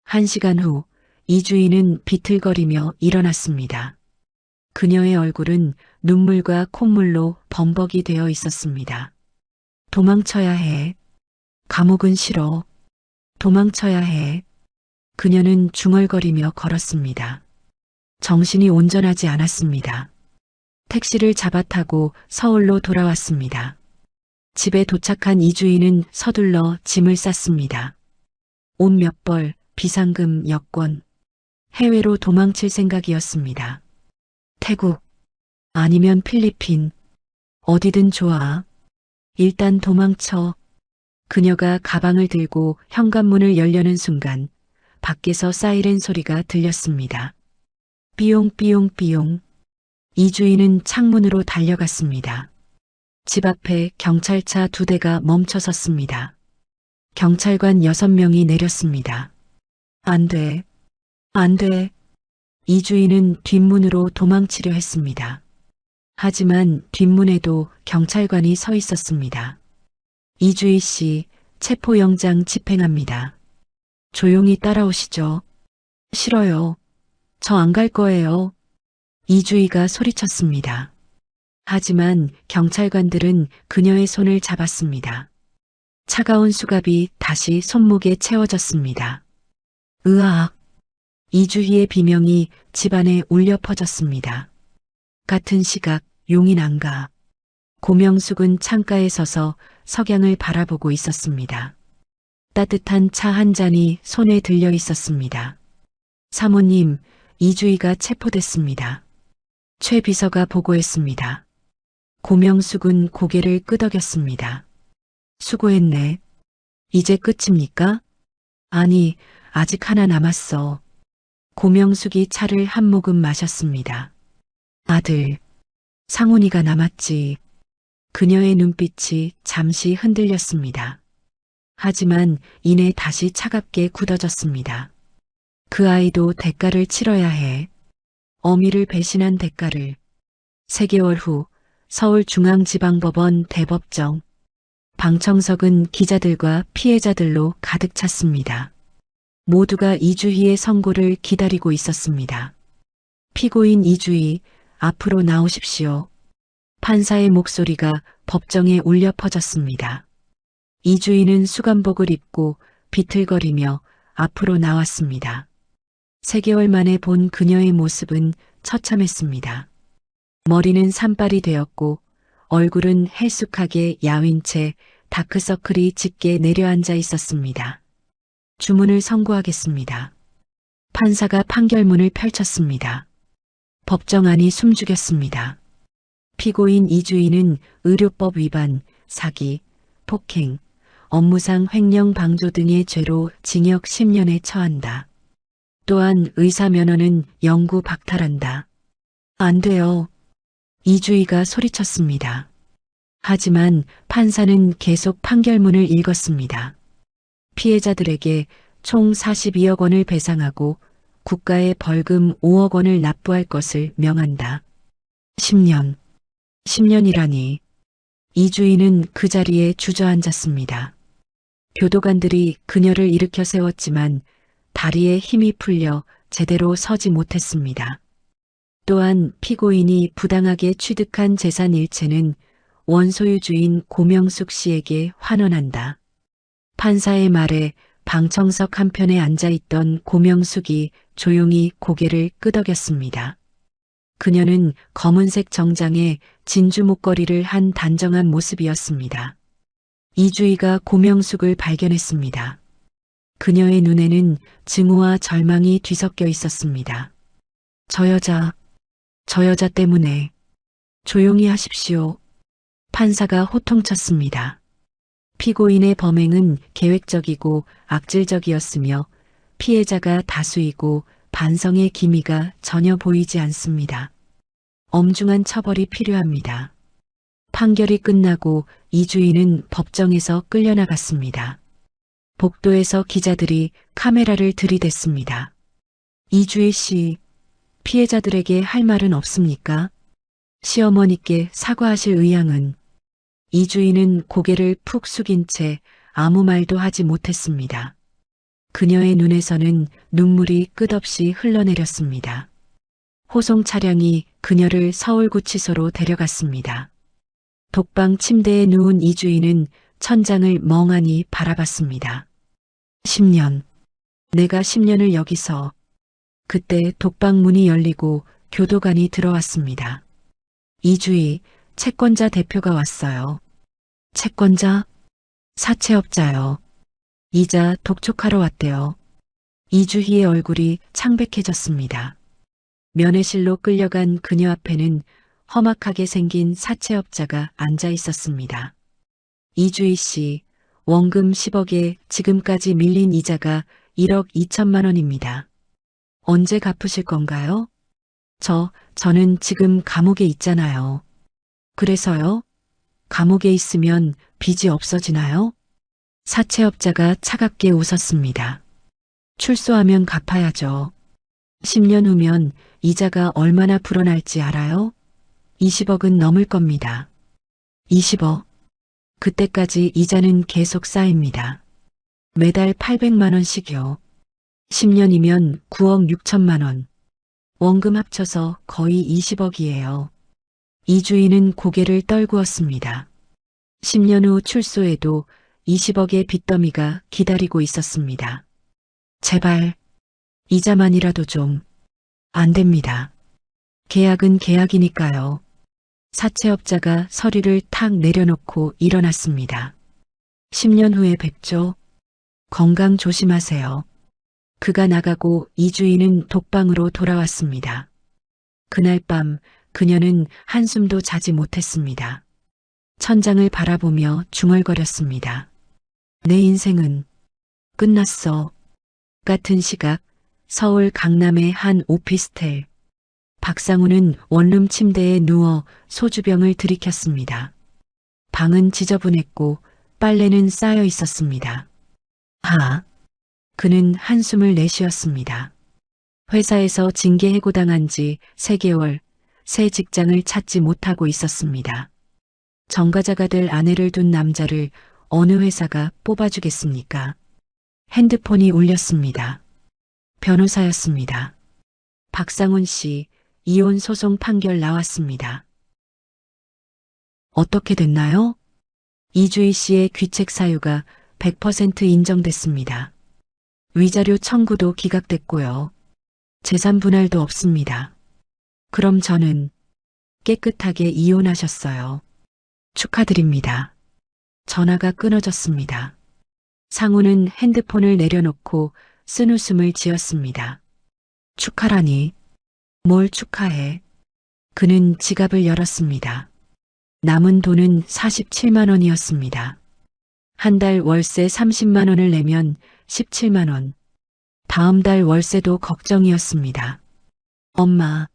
1시간 후 이주희는 비틀거리며 일어났습니다. 그녀의 얼굴은 눈물과 콧물로 범벅이 되어 있었습니다. 도망쳐야 해. 감옥은 싫어. 도망쳐야 해. 그녀는 중얼거리며 걸었습니다. 정신이 온전하지 않았습니다. 택시를 잡아 타고 서울로 돌아왔습니다. 집에 도착한 이주희는 서둘러 짐을 쌌습니다. 옷 몇 벌, 비상금, 여권. 해외로 도망칠 생각이었습니다. 태국, 아니면 필리핀, 어디든 좋아. 일단 도망쳐. 그녀가 가방을 들고 현관문을 열려는 순간 밖에서 사이렌 소리가 들렸습니다. 삐용삐용삐용. 이주희는 창문으로 달려갔습니다. 집 앞에 경찰차 2대가 멈춰 섰습니다. 경찰관 6명이 내렸습니다. 안 돼. 안 돼. 이주희는 뒷문으로 도망치려 했습니다. 하지만 뒷문에도 경찰관이 서 있었습니다. 이주희 씨, 체포영장 집행합니다. 조용히 따라오시죠. 싫어요. 저 안 갈 거예요. 이주희가 소리쳤습니다. 하지만 경찰관들은 그녀의 손을 잡았습니다. 차가운 수갑이 다시 손목에 채워졌습니다. 으악! 이주희의 비명이 집안에 울려 퍼졌습니다. 같은 시각 용인안가. 고명숙은 창가에 서서 석양을 바라보고 있었습니다. 따뜻한 차 한 잔이 손에 들려 있었습니다. 사모님, 이주희가 체포됐습니다. 최 비서가 보고했습니다. 고명숙은 고개를 끄덕였습니다. 수고했네. 이제 끝입니까? 아니, 아직 하나 남았어. 고명숙이 차를 한 모금 마셨습니다. 아들, 상훈이가 남았지. 그녀의 눈빛이 잠시 흔들렸습니다. 하지만 이내 다시 차갑게 굳어졌습니다. 그 아이도 대가를 치러야 해. 어미를 배신한 대가를. 3개월 후 서울중앙지방법원 대법정. 방청석은 기자들과 피해자들로 가득 찼습니다. 모두가 이주희의 선고를 기다리고 있었습니다. 피고인 이주희, 앞으로 나오십시오. 판사의 목소리가 법정에 울려 퍼졌습니다. 이주희는 수감복을 입고 비틀거리며 앞으로 나왔습니다. 3개월 만에 본 그녀의 모습은 처참했습니다. 머리는 산발이 되었고 얼굴은 헬쑥하게 야윈 채 다크서클이 짙게 내려앉아 있었습니다. 주문을 선고하겠습니다. 판사가 판결문을 펼쳤습니다. 법정 안이 숨죽였습니다. 피고인 이주희는 의료법 위반, 사기, 폭행, 업무상 횡령 방조 등의 죄로 징역 10년에 처한다. 또한 의사 면허는 영구 박탈한다. 안 돼요. 이주희가 소리쳤습니다. 하지만 판사는 계속 판결문을 읽었습니다. 피해자들에게 총 42억 원을 배상하고 국가에 벌금 5억 원을 납부할 것을 명한다. 10년. 10년이라니. 이주희는 그 자리에 주저앉았습니다. 교도관들이 그녀를 일으켜 세웠지만 다리에 힘이 풀려 제대로 서지 못했습니다. 또한 피고인이 부당하게 취득한 재산 일체는 원소유주인 고명숙 씨에게 환원한다. 판사의 말에 방청석 한편에 앉아있던 고명숙이 조용히 고개를 끄덕였습니다. 그녀는 검은색 정장에 진주 목걸이를 한 단정한 모습이었습니다. 이주희가 고명숙을 발견했습니다. 그녀의 눈에는 증오와 절망이 뒤섞여 있었습니다. 저 여자 때문에 조용히 하십시오. 판사가 호통쳤습니다. 피고인의 범행은 계획적이고 악질적이었으며 피해자가 다수이고 반성의 기미가 전혀 보이지 않습니다. 엄중한 처벌이 필요합니다. 판결이 끝나고 이주희는 법정에서 끌려나갔습니다. 복도에서 기자들이 카메라를 들이댔습니다. 이주희 씨, 피해자들에게 할 말은 없습니까? 시어머니께 사과하실 의향은? 이주희는 고개를 푹 숙인 채 아무 말도 하지 못했습니다. 그녀의 눈에서는 눈물이 끝없이 흘러내렸습니다. 호송 차량이 그녀를 서울구치소로 데려갔습니다. 독방 침대에 누운 이주희는 천장을 멍하니 바라봤습니다. 10년. 내가 10년을 여기서. 그때 독방 문이 열리고 교도관이 들어왔습니다. 이주희, 채권자 대표가 왔어요. 채권자? 사채업자요. 이자 독촉하러 왔대요. 이주희의 얼굴이 창백해졌습니다. 면회실로 끌려간 그녀 앞에는 험악하게 생긴 사채업자가 앉아 있었습니다. 이주희 씨, 원금 10억에 지금까지 밀린 이자가 1억 2천만 원입니다. 언제 갚으실 건가요? 저는 지금 감옥에 있잖아요. 그래서요? 감옥에 있으면 빚이 없어지나요? 사채업자가 차갑게 웃었습니다. 출소하면 갚아야죠. 10년 후면 이자가 얼마나 불어날지 알아요? 20억은 넘을 겁니다. 20억. 그때까지 이자는 계속 쌓입니다. 매달 800만 원씩요. 10년이면 9억 6천만 원. 원금 합쳐서 거의 20억이에요. 이주희는 고개를 떨구었습니다. 10년 후 출소에도 20억의 빚더미가 기다리고 있었습니다. 제발, 이자만이라도 좀. 안 됩니다. 계약은 계약이니까요. 사채업자가 서류를 탁 내려놓고 일어났습니다. 10년 후에 뵙죠. 건강 조심하세요. 그가 나가고 이주희는 독방으로 돌아왔습니다. 그날 밤 그녀는 한숨도 자지 못했습니다. 천장을 바라보며 중얼거렸습니다. 내 인생은 끝났어. 같은 시각 서울 강남의 한 오피스텔. 박상우는 원룸 침대에 누워 소주병을 들이켰습니다. 방은 지저분했고 빨래는 쌓여 있었습니다. 그는 한숨을 내쉬었습니다. 회사에서 징계 해고당한 지 3개월, 새 직장을 찾지 못하고 있었습니다. 정과자가 될 아내를 둔 남자를 어느 회사가 뽑아주겠습니까? 핸드폰이 울렸습니다. 변호사였습니다. 박상훈 씨, 이혼 소송 판결 나왔습니다. 어떻게 됐나요? 이주희 씨의 귀책 사유가 100% 인정됐습니다. 위자료 청구도 기각됐고요. 재산 분할도 없습니다. 그럼 저는 깨끗하게 이혼하셨어요. 축하드립니다. 전화가 끊어졌습니다. 상우는 핸드폰을 내려놓고 쓴웃음을 지었습니다. 축하라니. 뭘 축하해. 그는 지갑을 열었습니다. 남은 돈은 47만 원이었습니다. 한 달 월세 30만 원을 내면 17만 원. 다음 달 월세도 걱정이었습니다. 엄마,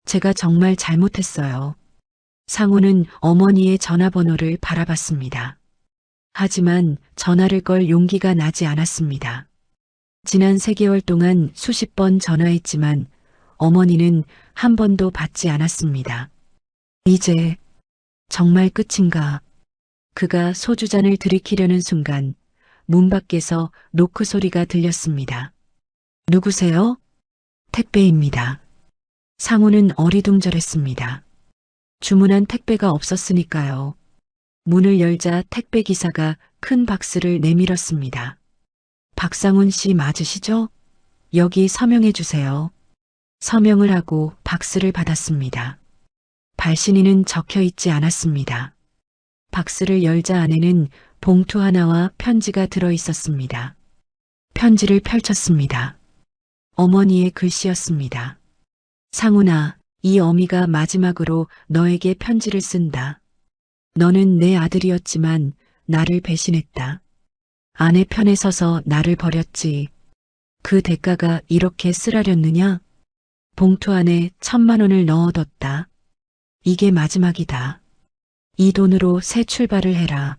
제가 정말 잘못했어요. 상우는 어머니의 전화번호를 바라봤습니다. 하지만 전화를 걸 용기가 나지 않았습니다. 지난 3개월 동안 수십 번 전화했지만 어머니는 한 번도 받지 않았습니다. 이제 정말 끝인가? 그가 소주잔을 들이키려는 순간 문 밖에서 노크 소리가 들렸습니다. 누구세요? 택배입니다. 상우는 어리둥절했습니다. 주문한 택배가 없었으니까요. 문을 열자 택배 기사가 큰 박스를 내밀었습니다. 박상훈 씨 맞으시죠? 여기 서명해 주세요. 서명을 하고 박스를 받았습니다. 발신인은 적혀 있지 않았습니다. 박스를 열자 안에는 봉투 하나와 편지가 들어 있었습니다. 편지를 펼쳤습니다. 어머니의 글씨였습니다. 상훈아, 이 어미가 마지막으로 너에게 편지를 쓴다. 너는 내 아들이었지만 나를 배신했다. 아내 편에 서서 나를 버렸지. 그 대가가 이렇게 쓰라렸느냐? 봉투 안에 1,000만 원을 넣어뒀다. 이게 마지막이다. 이 돈으로 새 출발을 해라.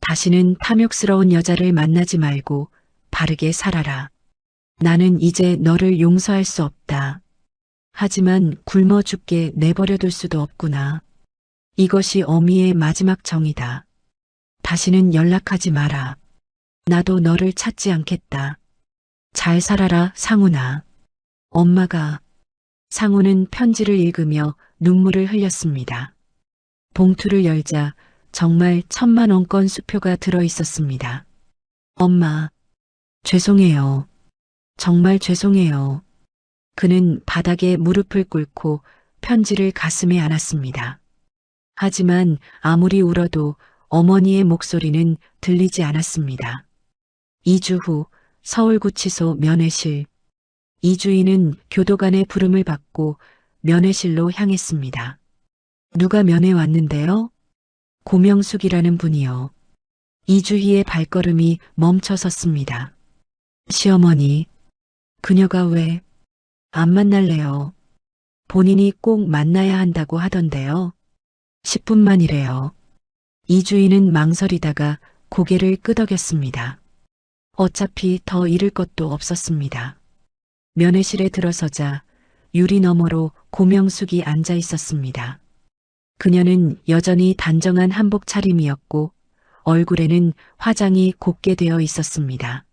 다시는 탐욕스러운 여자를 만나지 말고 바르게 살아라. 나는 이제 너를 용서할 수 없다. 하지만 굶어 죽게 내버려둘 수도 없구나. 이것이 어미의 마지막 정이다. 다시는 연락하지 마라. 나도 너를 찾지 않겠다. 잘 살아라, 상훈아. 엄마가. 상훈은 편지를 읽으며 눈물을 흘렸습니다. 봉투를 열자 정말 1,000만 원권 수표가 들어 있었습니다. 엄마, 죄송해요. 정말 죄송해요. 그는 바닥에 무릎을 꿇고 편지를 가슴에 안았습니다. 하지만 아무리 울어도 어머니의 목소리는 들리지 않았습니다. 2주 후 서울구치소 면회실. 이주인은 교도관의 부름을 받고 면회실로 향했습니다. 누가 면회 왔는데요? 고명숙이라는 분이요. 이주희의 발걸음이 멈춰 섰습니다. 시어머니, 그녀가 왜 안 만날래요? 본인이 꼭 만나야 한다고 하던데요. 10분만이래요. 이주인은 망설이다가 고개를 끄덕였습니다. 어차피 더 잃을 것도 없었습니다. 면회실에 들어서자 유리 너머로 고명숙이 앉아 있었습니다. 그녀는 여전히 단정한 한복 차림이었고 얼굴에는 화장이 곱게 되어 있었습니다.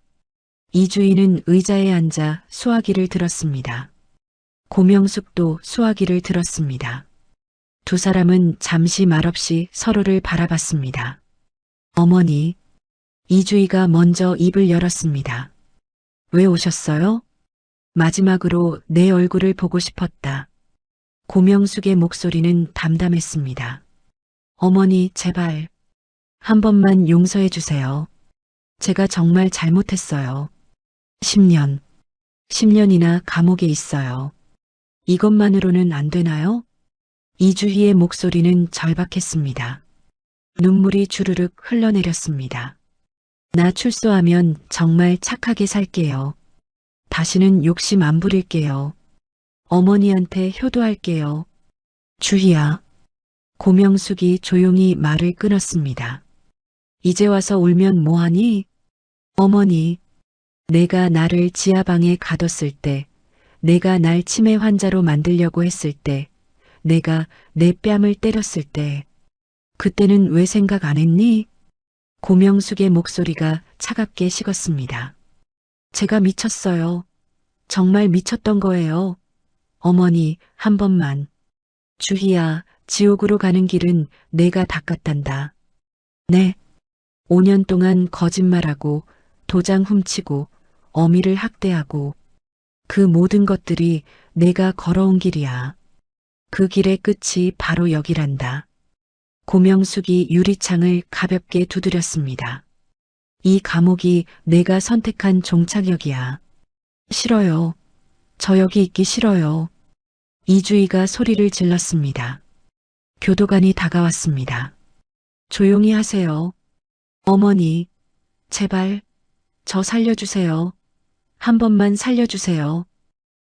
이주인은 의자에 앉아 수화기를 들었습니다. 고명숙도 수화기를 들었습니다. 두 사람은 잠시 말없이 서로를 바라봤습니다. 어머니, 이주희가 먼저 입을 열었습니다. 왜 오셨어요? 마지막으로 내 얼굴을 보고 싶었다. 고명숙의 목소리는 담담했습니다. 어머니, 제발 한 번만 용서해 주세요. 제가 정말 잘못했어요. 10년이나 감옥에 있어요. 이것만으로는 안 되나요? 이주희의 목소리는 절박했습니다. 눈물이 주르륵 흘러내렸습니다. 나 출소하면 정말 착하게 살게요. 다시는 욕심 안 부릴게요. 어머니한테 효도할게요. 주희야. 고명숙이 조용히 말을 끊었습니다. 이제 와서 울면 뭐하니? 어머니, 내가 나를 지하방에 가뒀을 때, 내가 날 치매 환자로 만들려고 했을 때, 내가 내 뺨을 때렸을 때, 그때는 왜 생각 안 했니? 고명숙의 목소리가 차갑게 식었습니다. 제가 미쳤어요. 정말 미쳤던 거예요. 어머니, 한 번만. 주희야, 지옥으로 가는 길은 내가 닦았단다. 네. 5년 동안 거짓말하고 도장 훔치고 어미를 학대하고 그 모든 것들이 내가 걸어온 길이야. 그 길의 끝이 바로 여기란다. 고명숙이 유리창을 가볍게 두드렸습니다. 이 감옥이 내가 선택한 종착역이야. 싫어요. 저 여기 있기 싫어요. 이주희가 소리를 질렀습니다. 교도관이 다가왔습니다. 조용히 하세요. 어머니, 제발 저 살려주세요. 한 번만 살려주세요.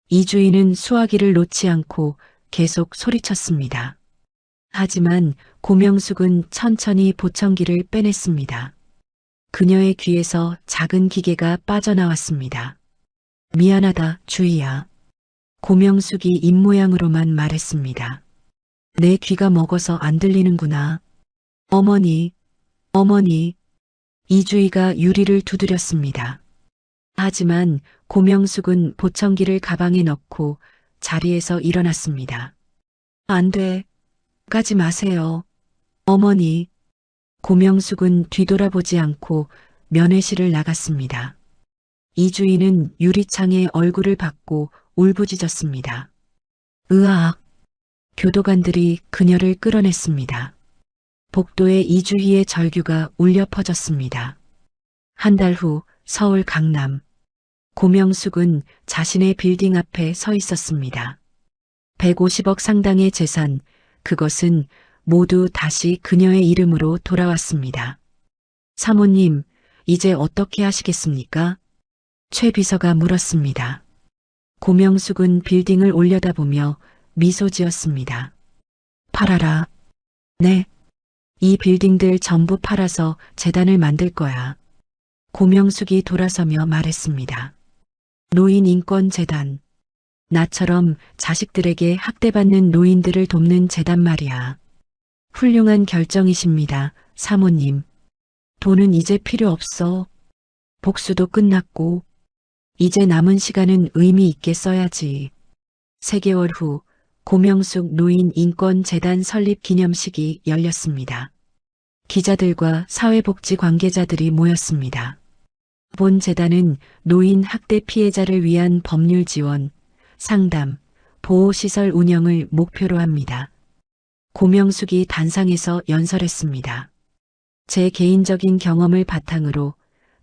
이주인은 수화기를 놓지 않고 계속 소리쳤습니다. 하지만 고명숙은 천천히 보청기를 빼냈습니다. 그녀의 귀에서 작은 기계가 빠져나왔습니다. 미안하다, 주희야. 고명숙이 입모양으로만 말했습니다. 내 귀가 먹어서 안 들리는구나. 어머니. 이주희가 유리를 두드렸습니다. 하지만 고명숙은 보청기를 가방에 넣고 자리에서 일어났습니다. 안 돼. 가지 마세요. 어머니. 고명숙은 뒤돌아보지 않고 면회실을 나갔습니다. 이주인은 유리창에 얼굴을 받고 울부짖었습니다. 으악! 교도관들이 그녀를 끌어냈습니다. 복도에 이주희의 절규가 울려 퍼졌습니다. 한 달 후 서울 강남. 고명숙은 자신의 빌딩 앞에 서 있었습니다. 150억 상당의 재산, 그것은 모두 다시 그녀의 이름으로 돌아왔습니다. 사모님, 이제 어떻게 하시겠습니까? 최 비서가 물었습니다. 고명숙은 빌딩을 올려다보며 미소 지었습니다. 팔아라. 네. 이 빌딩들 전부 팔아서 재단을 만들 거야. 고명숙이 돌아서며 말했습니다. 노인인권재단. 나처럼 자식들에게 학대받는 노인들을 돕는 재단 말이야. 훌륭한 결정이십니다, 사모님. 돈은 이제 필요 없어. 복수도 끝났고, 이제 남은 시간은 의미 있게 써야지. 3개월 후 고명숙 노인인권재단 설립 기념식이 열렸습니다. 기자들과 사회복지 관계자들이 모였습니다. 본 재단은 노인 학대 피해자를 위한 법률 지원, 상담, 보호시설 운영을 목표로 합니다. 고명숙이 단상에서 연설했습니다. 제 개인적인 경험을 바탕으로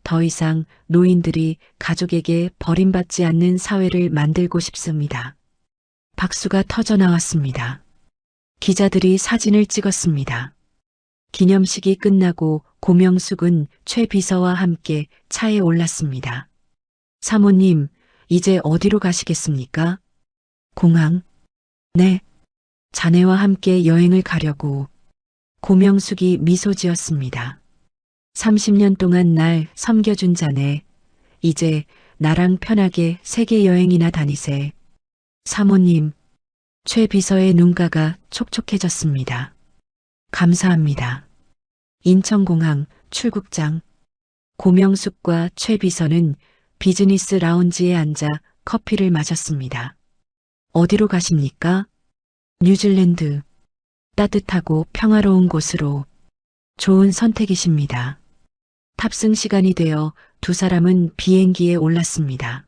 더 이상 노인들이 가족에게 버림받지 않는 사회를 만들고 싶습니다. 박수가 터져 나왔습니다. 기자들이 사진을 찍었습니다. 기념식이 끝나고 고명숙은 최 비서와 함께 차에 올랐습니다. 사모님, 이제 어디로 가시겠습니까? 공항. 네. 자네와 함께 여행을 가려고. 고명숙이 미소 지었습니다. 30년 동안 날 섬겨준 자네. 이제 나랑 편하게 세계 여행이나 다니세. 사모님. 최 비서의 눈가가 촉촉해졌습니다. 감사합니다. 인천공항 출국장. 고명숙과 최 비서는 비즈니스 라운지에 앉아 커피를 마셨습니다. 어디로 가십니까? 뉴질랜드. 따뜻하고 평화로운 곳으로. 좋은 선택이십니다. 탑승 시간이 되어 두 사람은 비행기에 올랐습니다.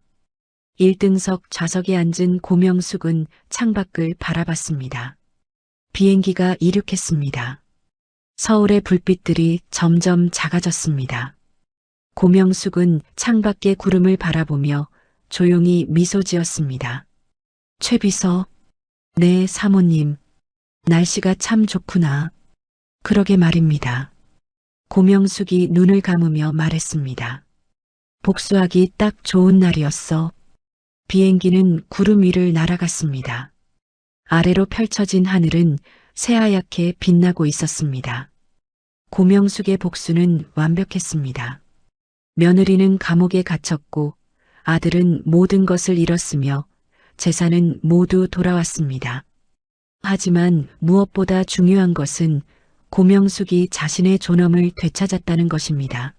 1등석 좌석에 앉은 고명숙은 창밖을 바라봤습니다. 비행기가 이륙했습니다. 서울의 불빛들이 점점 작아졌습니다. 고명숙은 창밖의 구름을 바라보며 조용히 미소 지었습니다. 최 비서. 네, 사모님. 날씨가 참 좋구나. 그러게 말입니다. 고명숙이 눈을 감으며 말했습니다. 복수하기 딱 좋은 날이었어. 비행기는 구름 위를 날아갔습니다. 아래로 펼쳐진 하늘은 새하얗게 빛나고 있었습니다. 고명숙의 복수는 완벽했습니다. 며느리는 감옥에 갇혔고 아들은 모든 것을 잃었으며 재산은 모두 돌아왔습니다. 하지만 무엇보다 중요한 것은 고명숙이 자신의 존엄을 되찾았다는 것입니다.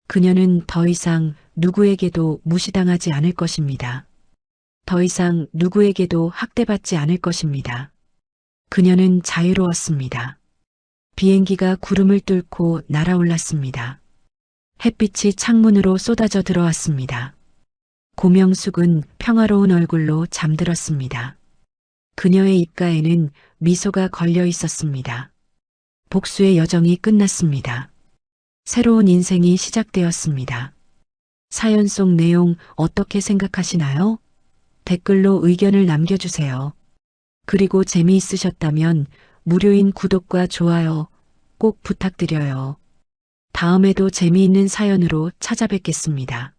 그녀는 더 이상 누구에게도 무시당하지 않을 것입니다. 더 이상 누구에게도 학대받지 않을 것입니다. 그녀는 자유로웠습니다. 비행기가 구름을 뚫고 날아올랐습니다. 햇빛이 창문으로 쏟아져 들어왔습니다. 고명숙은 평화로운 얼굴로 잠들었습니다. 그녀의 입가에는 미소가 걸려 있었습니다. 복수의 여정이 끝났습니다. 새로운 인생이 시작되었습니다. 사연 속 내용 어떻게 생각하시나요? 댓글로 의견을 남겨주세요. 그리고 재미있으셨다면 무료인 구독과 좋아요 꼭 부탁드려요. 다음에도 재미있는 사연으로 찾아뵙겠습니다.